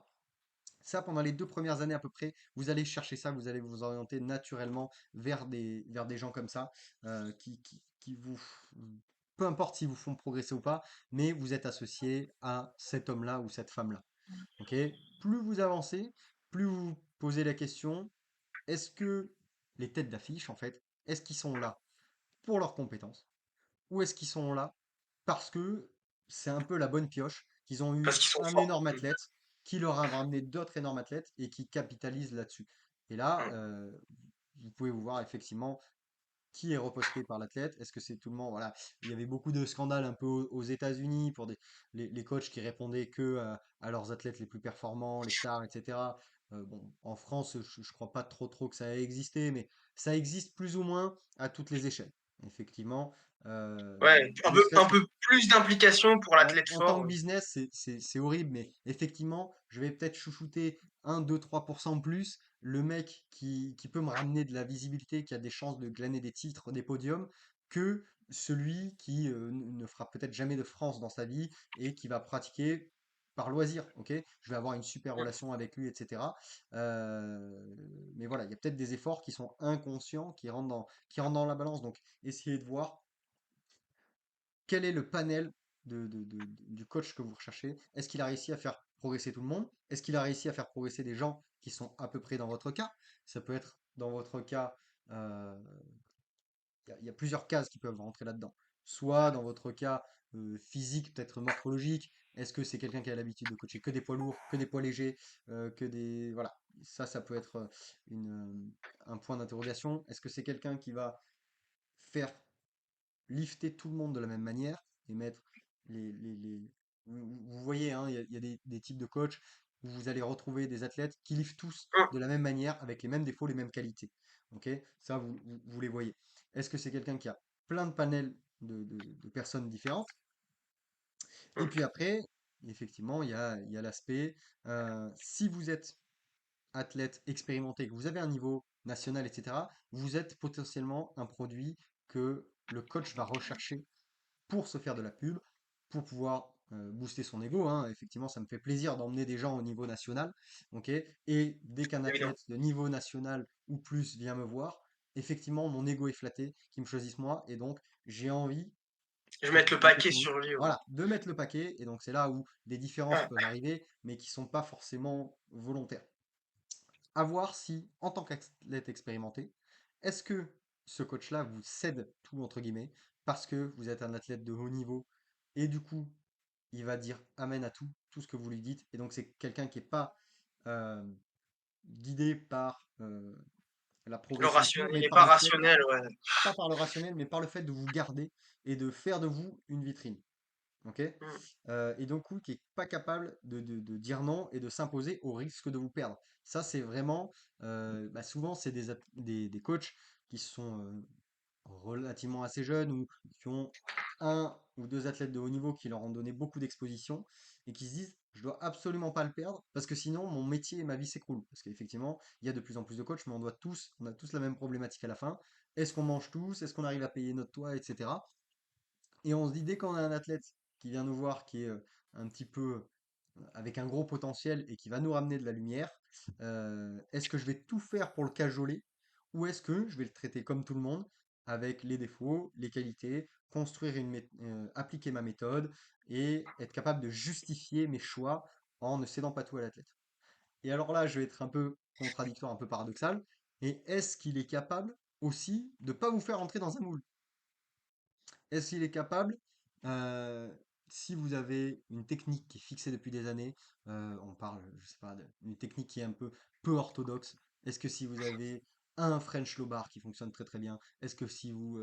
Ça, pendant les 2 premières années à peu près, vous allez chercher ça, vous allez vous orienter naturellement vers des gens comme ça, qui vous, peu importe s'ils vous font progresser ou pas, mais vous êtes associé à cet homme-là ou cette femme-là. Ok? Plus vous avancez, plus vous posez la question, est-ce que les têtes d'affiche, en fait, est-ce qu'ils sont là pour leurs compétences ou est-ce qu'ils sont là parce que c'est un peu la bonne pioche, qu'ils ont Parce eu qu'ils sont un forts. énorme Mmh. athlète qui leur a ramené d'autres énormes athlètes et qui capitalisent là-dessus. Et là, Mmh. vous pouvez vous voir effectivement qui est reposté par l'athlète? Est-ce que c'est tout le monde? Voilà. Il y avait beaucoup de scandales un peu aux États-Unis pour les coachs qui répondaient que à leurs athlètes les plus performants, les stars, etc. Bon, en France, je crois pas trop que ça ait existé, mais ça existe plus ou moins à toutes les échelles. Effectivement, Ouais, ne un serait-ce peu plus d'implication pour ouais, l'athlète en tant fort, que business, c'est horrible, mais effectivement, je vais peut-être chouchouter 1, 2, 3% plus le mec qui peut me ramener de la visibilité, qui a des chances de glaner des titres, des podiums, que celui qui ne fera peut-être jamais de France dans sa vie et qui va pratiquer par loisir, ok? Je vais avoir une super mmh, relation avec lui, etc. Mais voilà, il y a peut-être des efforts qui sont inconscients, qui rentrent dans la balance. Donc, essayez de voir quel est le panel du coach que vous recherchez? Est-ce qu'il a réussi à faire progresser tout le monde? Est-ce qu'il a réussi à faire progresser des gens qui sont à peu près dans votre cas? Ça peut être dans votre cas, euh, il y a plusieurs cases qui peuvent rentrer là-dedans. Soit dans votre cas physique, peut-être morphologique, est-ce que c'est quelqu'un qui a l'habitude de coacher que des poids lourds, que des poids légers, que des... Voilà, ça peut être un point d'interrogation. Est-ce que c'est quelqu'un qui va faire lifter tout le monde de la même manière et mettre vous voyez, hein, il y a des types de coachs où vous allez retrouver des athlètes qui liftent tous mmh, de la même manière, avec les mêmes défauts, les mêmes qualités. Ok? Ça, vous les voyez. Est-ce que c'est quelqu'un qui a plein de panels de personnes différentes? Et puis mmh. après, effectivement, il y a l'aspect, si vous êtes athlète expérimenté, que vous avez un niveau national, etc., vous êtes potentiellement un produit que le coach va rechercher pour se faire de la pub, pour pouvoir booster son ego, hein. Effectivement, ça me fait plaisir d'emmener des gens au niveau national, ok? Et dès qu'un Évident. athlète de niveau national ou plus vient me voir, effectivement, mon ego est flatté, qu'il me choisisse moi, et donc j'ai envie Je vais mettre le booster paquet son ego. sur lui, ouais. Voilà, de mettre le paquet, et donc c'est là où des différences Ouais, peuvent arriver, mais qui sont pas forcément volontaires. À voir si, en tant qu'athlète expérimenté, est-ce que ce coach-là vous cède tout, entre guillemets, parce que vous êtes un athlète de haut niveau, et du coup, il va dire amen à tout, tout ce que vous lui dites, et donc c'est quelqu'un qui n'est pas euh, guidé par la le progression pure, rationnel mais il est par pas le fait, rationnel, ouais. pas par le rationnel, mais par le fait de vous garder et de faire de vous une vitrine. Ok? Mmh, Et donc, qui est pas capable de dire non et de s'imposer au risque de vous perdre. Ça, c'est vraiment, bah, souvent, c'est des coachs qui sont relativement assez jeunes ou qui ont un ou deux athlètes de haut niveau qui leur ont donné beaucoup d'exposition et qui se disent, je dois absolument pas le perdre parce que sinon mon métier et ma vie s'écroulent. Parce qu'effectivement, il y a de plus en plus de coachs, mais on a tous la même problématique à la fin. Est-ce qu'on mange tous? Est-ce qu'on arrive à payer notre toit, etc. Et on se dit, dès qu'on a un athlète qui vient nous voir, qui est un petit peu avec un gros potentiel et qui va nous ramener de la lumière, est-ce que je vais tout faire pour le cajoler ou est-ce que je vais le traiter comme tout le monde, avec les défauts, les qualités, construire appliquer ma méthode et être capable de justifier mes choix en ne cédant pas tout à l'athlète. Et alors là, je vais être un peu contradictoire, un peu paradoxal. Et est-ce qu'il est capable aussi de ne pas vous faire entrer dans un moule? Est-ce qu'il est capable, euh, si vous avez une technique qui est fixée depuis des années, on parle, je sais pas, d'une technique qui est un peu orthodoxe, est-ce que si vous avez un French low bar qui fonctionne très très bien, est-ce que si vous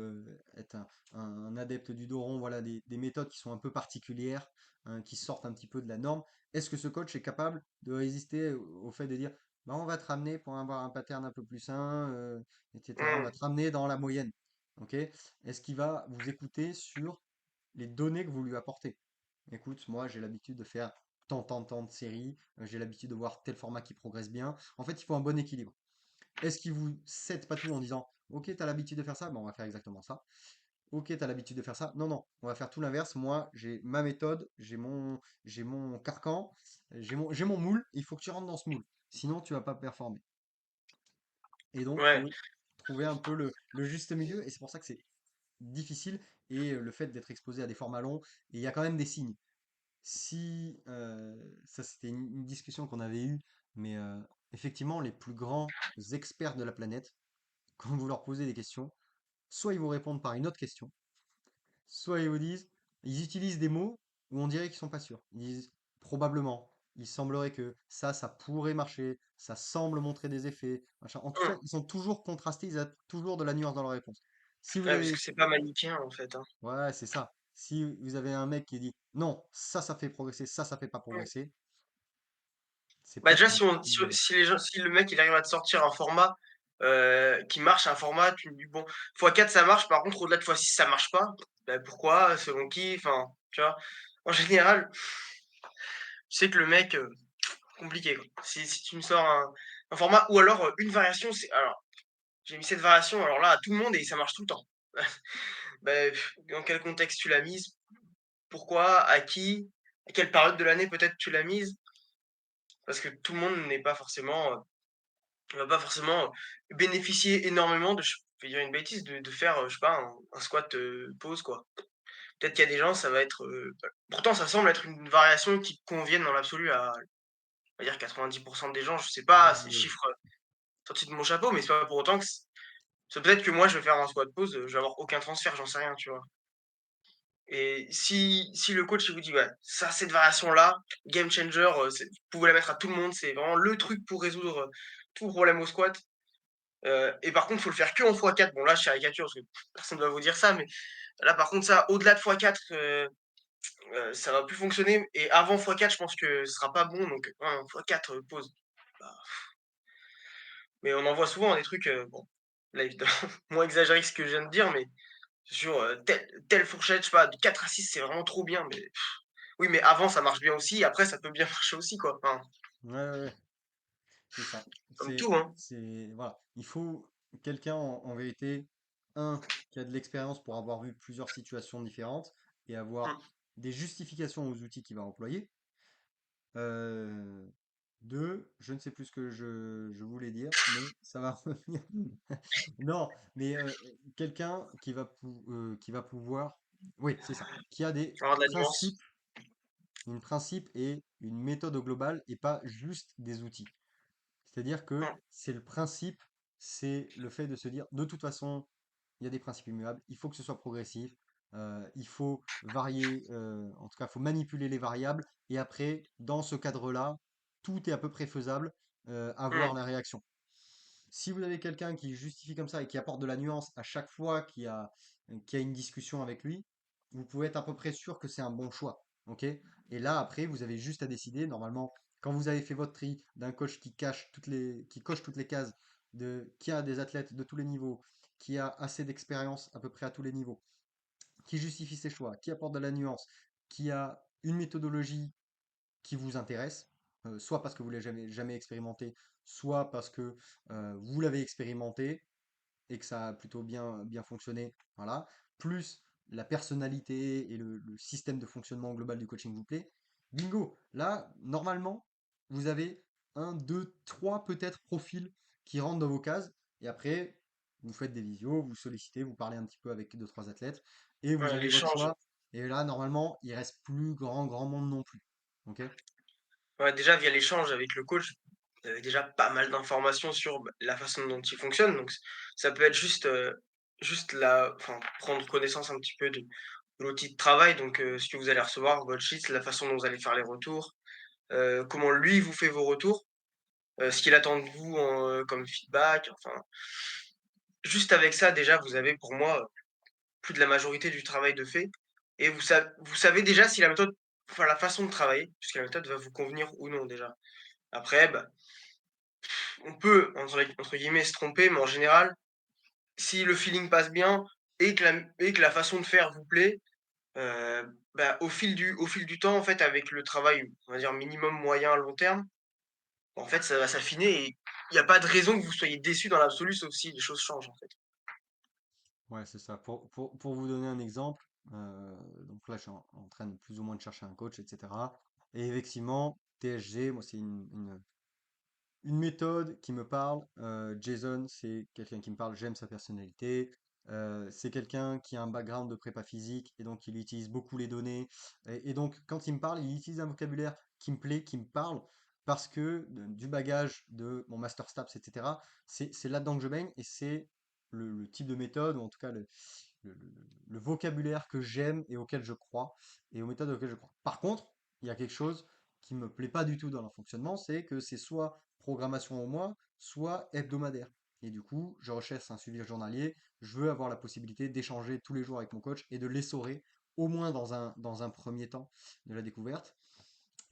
êtes un adepte du dos rond, voilà, des méthodes qui sont un peu particulières, hein, qui sortent un petit peu de la norme, est-ce que ce coach est capable de résister au fait de dire, bah, on va te ramener pour avoir un pattern un peu plus sain, etc. On va mmh. te ramener dans la moyenne. Ok? Est-ce qu'il va vous écouter sur les données que vous lui apportez? Écoute, moi j'ai l'habitude de faire tant de séries, j'ai l'habitude de voir tel format qui progresse bien. En fait, il faut un bon équilibre. Est-ce qu'il vous cède pas tout en disant, ok, tu as l'habitude de faire ça, ben, on va faire exactement ça. Ok, tu as l'habitude de faire ça. Non, non, on va faire tout l'inverse. Moi, j'ai ma méthode, j'ai mon carcan, j'ai mon moule, il faut que tu rentres dans ce moule. Sinon, tu vas pas performer. Et donc, Ouais, faut trouver un peu le juste milieu. Et c'est pour ça que c'est difficile et le fait d'être exposé à des formats longs, et il y a quand même des signes. Si, ça c'était une discussion qu'on avait eue, mais effectivement, les plus grands experts de la planète, quand vous leur posez des questions, soit ils vous répondent par une autre question, soit ils vous disent, ils utilisent des mots où on dirait qu'ils sont pas sûrs. Ils disent probablement, il semblerait que ça pourrait marcher, ça semble montrer des effets, machin. En tout Mmh. cas, ils sont toujours contrastés, ils ont toujours de la nuance dans leur réponse. Si vous Ouais, parce avez, que c'est pas manichéen, en fait, hein. ouais, c'est ça. Si vous avez un mec qui dit non, ça fait progresser, ça fait pas Mmh. progresser, c'est Bah, peut-être déjà, un si peu. si les gens si le mec, il arrive à te sortir un format, qui marche, un format, tu me dis: «Bon, x4 ça marche, par contre au-delà de x6 ça marche pas». Bah, pourquoi? Selon qui? Enfin, tu vois? En général, je sais que le mec, compliqué, quoi. Si tu me sors un format ou alors, une variation, c'est alors j'ai mis cette variation, alors là, à tout le monde et ça marche tout le temps. Beh, dans quel contexte tu l'as mise? Pourquoi? À qui? À quelle période de l'année peut-être tu l'as mise? Parce que tout le monde n'est pas forcément, va pas forcément, bénéficier énormément de je vais dire une bêtise, de faire, je sais pas, un squat, pause, quoi. Peut-être qu'il y a des gens, ça va être, pourtant ça semble être une variation qui convienne dans l'absolu à, on va dire 90 des gens, je sais pas, ces Ouais, chiffres, sortis de mon chapeau, mais c'est pas pour autant que c'est peut-être que moi je vais faire un squat pause, je vais avoir aucun transfert, j'en sais rien, tu vois? Et si le coach il vous dit: «Ouais, ça, cette variation-là, game changer, c'est vous pouvez la mettre à tout le monde, c'est vraiment le truc pour résoudre, tout problème au squat». Et par contre, il faut le faire que en x4. Bon là, je caricature parce que personne ne va vous dire ça, mais là, par contre, ça, au-delà de x4, ça va plus fonctionner et avant x4, je pense que ce sera pas bon donc x4, pause. Bah, mais on en voit souvent des trucs, bon, là, évidemment, moins exagéré que ce que je viens de dire, mais sur, telle fourchette, je sais pas, de 4 à 6, c'est vraiment trop bien, mais oui, mais avant, ça marche bien aussi, après, ça peut bien marcher aussi, quoi. Enfin, ouais, ouais, ouais, c'est ça. comme tout, hein. Voilà. Il faut quelqu'un en vérité, un, qui a de l'expérience pour avoir vu plusieurs situations différentes et avoir Mmh. des justifications aux outils qu'il va employer. Euh, Deux, je ne sais plus ce que je voulais dire, mais ça va revenir. Non, mais quelqu'un qui va pouvoir, oui, c'est ça, qui a des Faut avoir de la nuance. principes, une principe et une méthode au global et pas juste des outils. C'est-à-dire que Mmh, c'est le principe, c'est le fait de se dire, de toute façon, il y a des principes immuables, il faut que ce soit progressif, il faut varier, en tout cas, il faut manipuler les variables, et après, dans ce cadre-là, tout est à peu près faisable, à voir mmh, la réaction. Si vous avez quelqu'un qui justifie comme ça et qui apporte de la nuance à chaque fois qu'il y a une discussion avec lui, vous pouvez être à peu près sûr que c'est un bon choix. Ok? Et là, après, vous avez juste à décider. Normalement, quand vous avez fait votre tri d'un coach qui coche toutes les cases, qui a des athlètes de tous les niveaux, qui a assez d'expérience à peu près à tous les niveaux, qui justifie ses choix, qui apporte de la nuance, qui a une méthodologie qui vous intéresse, soit parce que vous l'avez jamais expérimenté, soit parce que vous l'avez expérimenté et que ça a plutôt bien fonctionné, voilà, plus la personnalité et le système de fonctionnement global du coaching vous plaît, bingo, là, normalement, vous avez un, deux, trois peut-être profils qui rentrent dans vos cases, et après, vous faites des visios, vous sollicitez, vous parlez un petit peu avec deux, trois athlètes, et vous ouais, avez votre l'échange. choix, et là, normalement, il reste plus grand monde non plus. Ok? Ouais, déjà via l'échange avec le coach, vous avez déjà pas mal d'informations sur, bah, la façon dont il fonctionne, donc ça peut être juste, juste la enfin, prendre connaissance un petit peu de l'outil de travail, donc ce que vous allez recevoir, votre sheet, la façon dont vous allez faire les retours, comment lui vous fait vos retours, ce qu'il attend de vous en, comme feedback, enfin, juste avec ça déjà vous avez pour moi, plus de la majorité du travail de fait et vous savez déjà si la méthode enfin la façon de travailler, puisque la méthode va vous convenir ou non déjà. Après, bah, on peut, entre guillemets, «se tromper», mais en général, si le feeling passe bien et que la façon de faire vous plaît, bah, au fil du temps, en fait, avec le travail, on va dire minimum, moyen, long terme, en fait, ça va s'affiner et il y a pas de raison que vous soyez déçus dans l'absolu, sauf si les choses changent, en fait. Ouais, c'est ça. Pour vous donner un exemple, donc là, je suis en train de plus ou moins de chercher un coach, etc. Et effectivement, TSG, moi, c'est une méthode qui me parle. Jason, c'est quelqu'un qui me parle, j'aime sa personnalité. C'est quelqu'un qui a un background de prépa physique et donc il utilise beaucoup les données. Et donc, quand il me parle, il utilise un vocabulaire qui me plaît, qui me parle, parce que du bagage de mon master STAPS, etc., c'est là-dedans que je baigne et c'est le type de méthode, ou en tout cas le, le- le vocabulaire que j'aime et auquel je crois, et aux méthodes auxquelles je crois. Par contre, il y a quelque chose. qui me plaît pas du tout dans leur fonctionnement, c'est que c'est soit programmation au mois, soit hebdomadaire. Et du coup, je recherche un suivi journalier. Je veux avoir la possibilité d'échanger tous les jours avec mon coach et de l'essorer, au moins dans un premier temps de la découverte.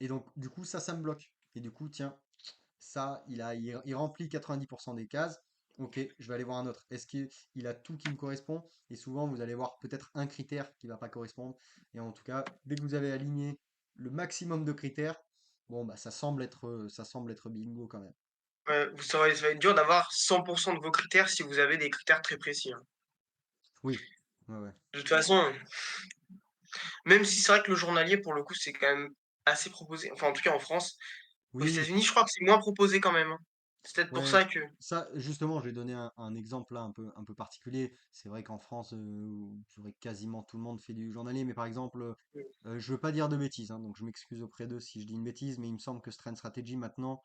Et donc, du coup, ça me bloque. Et du coup, tiens, ça, il remplit 90% des cases. Ok, je vais aller voir un autre. Est-ce qu'il a tout qui me correspond? Et souvent, vous allez voir peut-être un critère qui ne va pas correspondre. Et en tout cas, dès que vous avez aligné le maximum de critères, bon, bah, ça semble être bingo quand même. Ouais, ça va être dur d'avoir 100 de vos critères si vous avez des critères très précis, hein. Oui, ouais, ouais. De toute façon, même si c'est vrai que le journalier, pour le coup, c'est quand même assez proposé. Enfin, en tout cas en France. Aux Oui, États-Unis, je crois que c'est moins proposé quand même, hein. C'est peut-être pour ouais, ça que ça, justement, j'ai donné un exemple là un peu particulier. C'est vrai qu'en France, je dirais que quasiment tout le monde fait du journalier, mais par exemple, je veux pas dire de bêtises, hein, donc je m'excuse auprès d'eux si je dis une bêtise, mais il me semble que Strength Strategy maintenant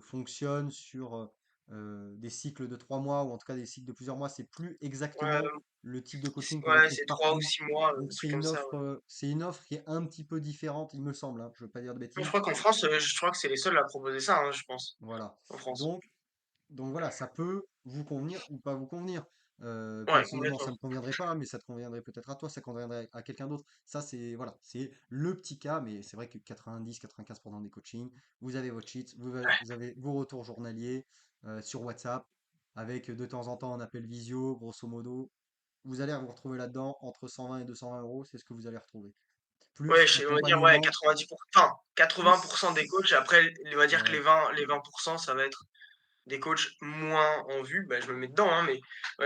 fonctionne sur des cycles de 3 mois ou en tout cas des cycles de plusieurs mois. C'est plus exactement ouais, le type de coaching qu'on va ouais, trouver c'est 3 ou partout. 6 mois, Donc un truc comme ça, ouais. c'est une offre qui est un petit peu différente, il me semble, hein, je veux pas dire de Moi, je bêtises. crois qu'en France, je crois que c'est les seuls à proposer ça, hein, je pense, Voilà. en France. Donc, donc voilà, ça peut vous convenir ou pas vous convenir. Ouais, Personnellement, complètement. ça me conviendrait pas, mais ça te conviendrait peut-être à toi, ça conviendrait à quelqu'un d'autre. Ça, c'est voilà, c'est le petit cas, mais c'est vrai que 90-95% des coachings, vous avez votre sheet, vous avez vos retours journaliers sur WhatsApp, avec de temps en temps un appel visio, grosso modo. Vous allez vous retrouver là-dedans entre 120 et 220 euros, c'est ce que vous allez retrouver. Ouais, Plus on va dire, ouais, accompagnement, 90 enfin, 80 des plus. coachs. Après, on va dire que Ouais, les 20 ça va être des coachs moins en vue. Bah, je me mets dedans, hein, mais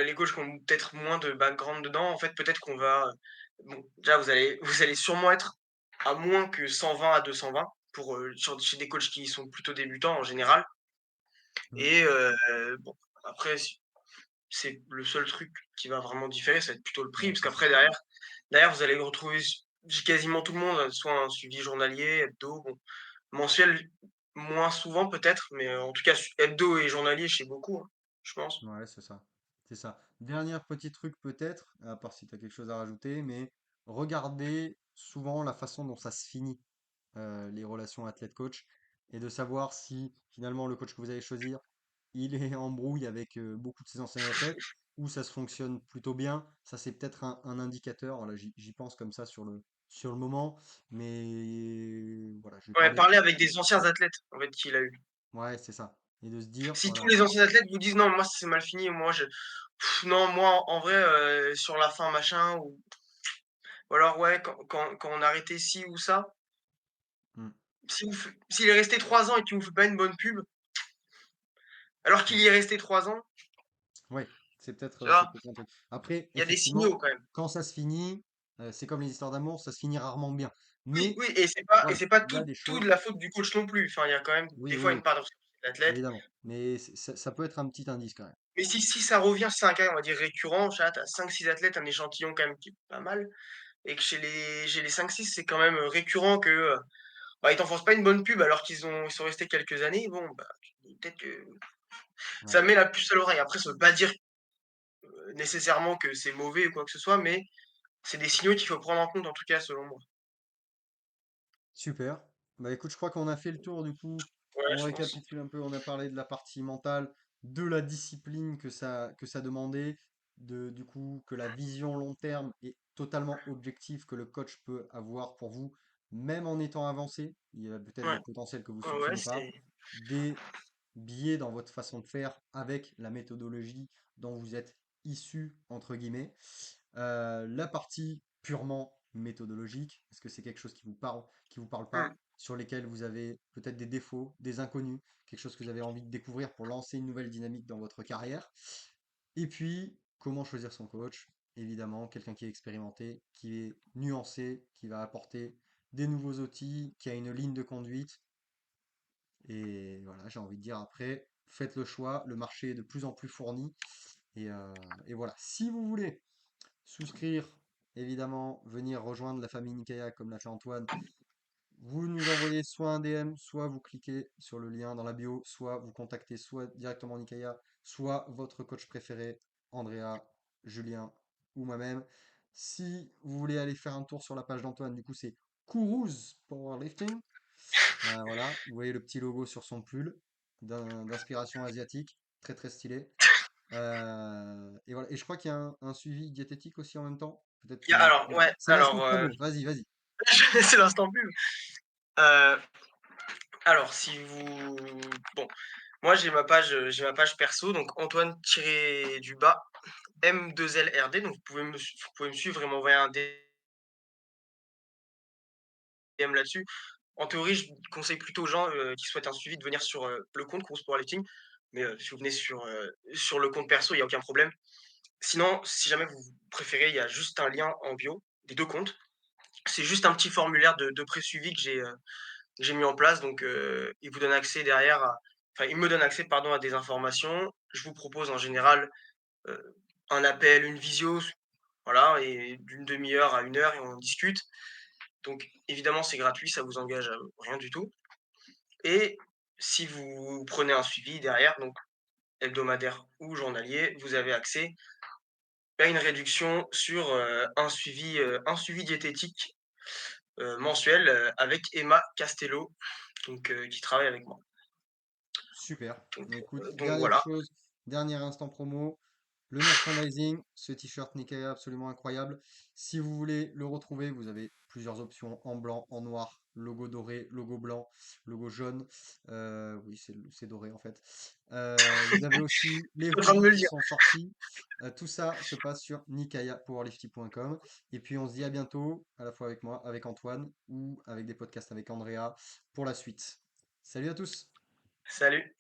les coachs qui ont peut-être moins de background dedans, en fait, peut-être qu'on va, bon, déjà, vous allez sûrement être à moins que 120 à 220 pour, chez des coachs qui sont plutôt débutants en général. mm, Et bon, après, c'est le seul truc qui va vraiment différer, ça va être plutôt le prix, ouais, parce c'est ça. qu'après derrière vous allez retrouver quasiment tout le monde, soit un suivi journalier, hebdo, bon, mensuel moins souvent peut-être, mais en tout cas hebdo et journalier chez beaucoup, hein, je pense. Ouais, c'est ça. C'est ça. Dernier petit truc peut-être, à part si tu as quelque chose à rajouter, mais regardez souvent la façon dont ça se finit, les relations athlète-coach, et de savoir si finalement le coach que vous allez choisir, il est en brouille avec beaucoup de ses anciens athlètes, ou ça se fonctionne plutôt bien. Ça, c'est peut-être un indicateur. Voilà, j'y pense comme ça sur le moment, mais voilà, je vais Ouais, parler. parler avec des anciens athlètes, en fait, qu'il a eu. Ouais, c'est ça. Et de se dire, Si tous voilà, les anciens athlètes vous disent: «Non, moi, ça s'est mal fini, moi, non, moi, en vrai, sur la fin, machin», ou alors: «Ouais, quand on a arrêté ci ou ça», mm, s'il est resté 3 ans et qu'il vous fait pas une bonne pub, alors qu'il mm. y est resté 3 ans, Ouais, c'est peut-être tu c'est vois? peut-être un truc. Après, Il y a des effectivement, signaux quand même. quand ça se finit, c'est comme les histoires d'amour, ça se finit rarement bien. Oui, Mais oui, et voilà, c'est pas il y a tout des tout de choses. la faute du coach non plus. Enfin, il y a quand même Oui, des oui, fois oui, une part de responsabilité de l'athlète. évidemment. Mais ça peut être un petit indice quand même. Mais si ça revient, si c'est un cas, on va dire récurrent, tu vois, tu as 5-6 athlètes, un échantillon quand même qui est pas mal, et que chez les 5-6, c'est quand même, récurrent que, bah, ils t'enfoncent pas une bonne pub alors ils sont restés quelques années, bon, bah, tu te dis peut-être que Ouais, ça met la puce à l'oreille. Après, ça veut pas dire, nécessairement que c'est mauvais ou quoi que ce soit, mais c'est des signaux qu'il faut prendre en compte, en tout cas, selon moi. super. Bah écoute, je crois qu'on a fait le tour du coup. Ouais, On je pense. récapitule un peu, on a parlé de la partie mentale, de la discipline que ça demandait, du coup que la vision long terme est totalement objective que le coach peut avoir pour vous, même en étant avancé. Il y a peut-être Ouais, des potentiels que vous ne ouais, ouais, soupçonnez pas, c'est des biais dans votre façon de faire avec la méthodologie dont vous êtes issu, entre guillemets. La partie purement méthodologique, est-ce que c'est quelque chose qui vous parle mmh. pas, sur lesquels vous avez peut-être des défauts, des inconnus, quelque chose que vous avez envie de découvrir pour lancer une nouvelle dynamique dans votre carrière. Et puis, comment choisir son coach? Évidemment, quelqu'un qui est expérimenté, qui est nuancé, qui va apporter des nouveaux outils, qui a une ligne de conduite. Et voilà, j'ai envie de dire après, faites le choix, le marché est de plus en plus fourni. Et voilà, si vous voulez souscrire, évidemment, venir rejoindre la famille Nikaya comme l'a fait Antoine, vous nous envoyez soit un DM, soit vous cliquez sur le lien dans la bio, soit vous contactez soit directement Nikaya, soit votre coach préféré, Andrea, Julien ou moi-même. Si vous voulez aller faire un tour sur la page d'Antoine, du coup c'est Kourouz Powerlifting. Voilà, vous voyez le petit logo sur son pull d'inspiration asiatique, très très stylé. Et voilà. Et je crois qu'il y a un suivi diététique aussi en même temps. Peut-être Il y a tu. alors ouais, C'est l'instant promo. Vas-y, vas-y. c'est l'instant pub. Heu, alors si vous bon, moi j'ai ma page perso, donc Antoine-du-bas M2LRD, donc vous pouvez me suivre et m'envoyer un DM là-dessus. En théorie, je conseille plutôt aux gens, qui souhaitent un suivi de venir sur, le compte Course pour Lifting, mais si vous venez sur le compte perso, il y a aucun problème. Sinon, si jamais vous préférez, il y a juste un lien en bio des 2 comptes. C'est juste un petit formulaire de pré-suivi que j'ai mis en place, donc il vous donne accès derrière à enfin, il me donne accès, pardon, à des informations. Je vous propose en général, heu, un appel, une visio, voilà, et d'une demi heure à 1 heure et on discute. Donc évidemment, c'est gratuit, ça vous engage à rien du tout. Et si vous prenez un suivi derrière, donc hebdomadaire ou journalier, vous avez accès à une réduction sur, un suivi diététique, mensuel, avec Emma Castello, donc qui travaille avec moi. Super. Mais écoute, Donc dernière voilà. chose, dernier instant promo. Le merchandising, ce t-shirt Nikaya absolument incroyable. Si vous voulez le retrouver, vous avez plusieurs options en blanc, en noir, logo doré, logo blanc, logo jaune. Oui, c'est doré en fait. Vous avez aussi les Tu es en train de me hoodies le qui dire. sont sortis. Tout ça se passe sur nikayapowerlifting.com. Et puis on se dit à bientôt, à la fois avec moi, avec Antoine, ou avec des podcasts avec Andrea pour la suite. Salut à tous! Salut.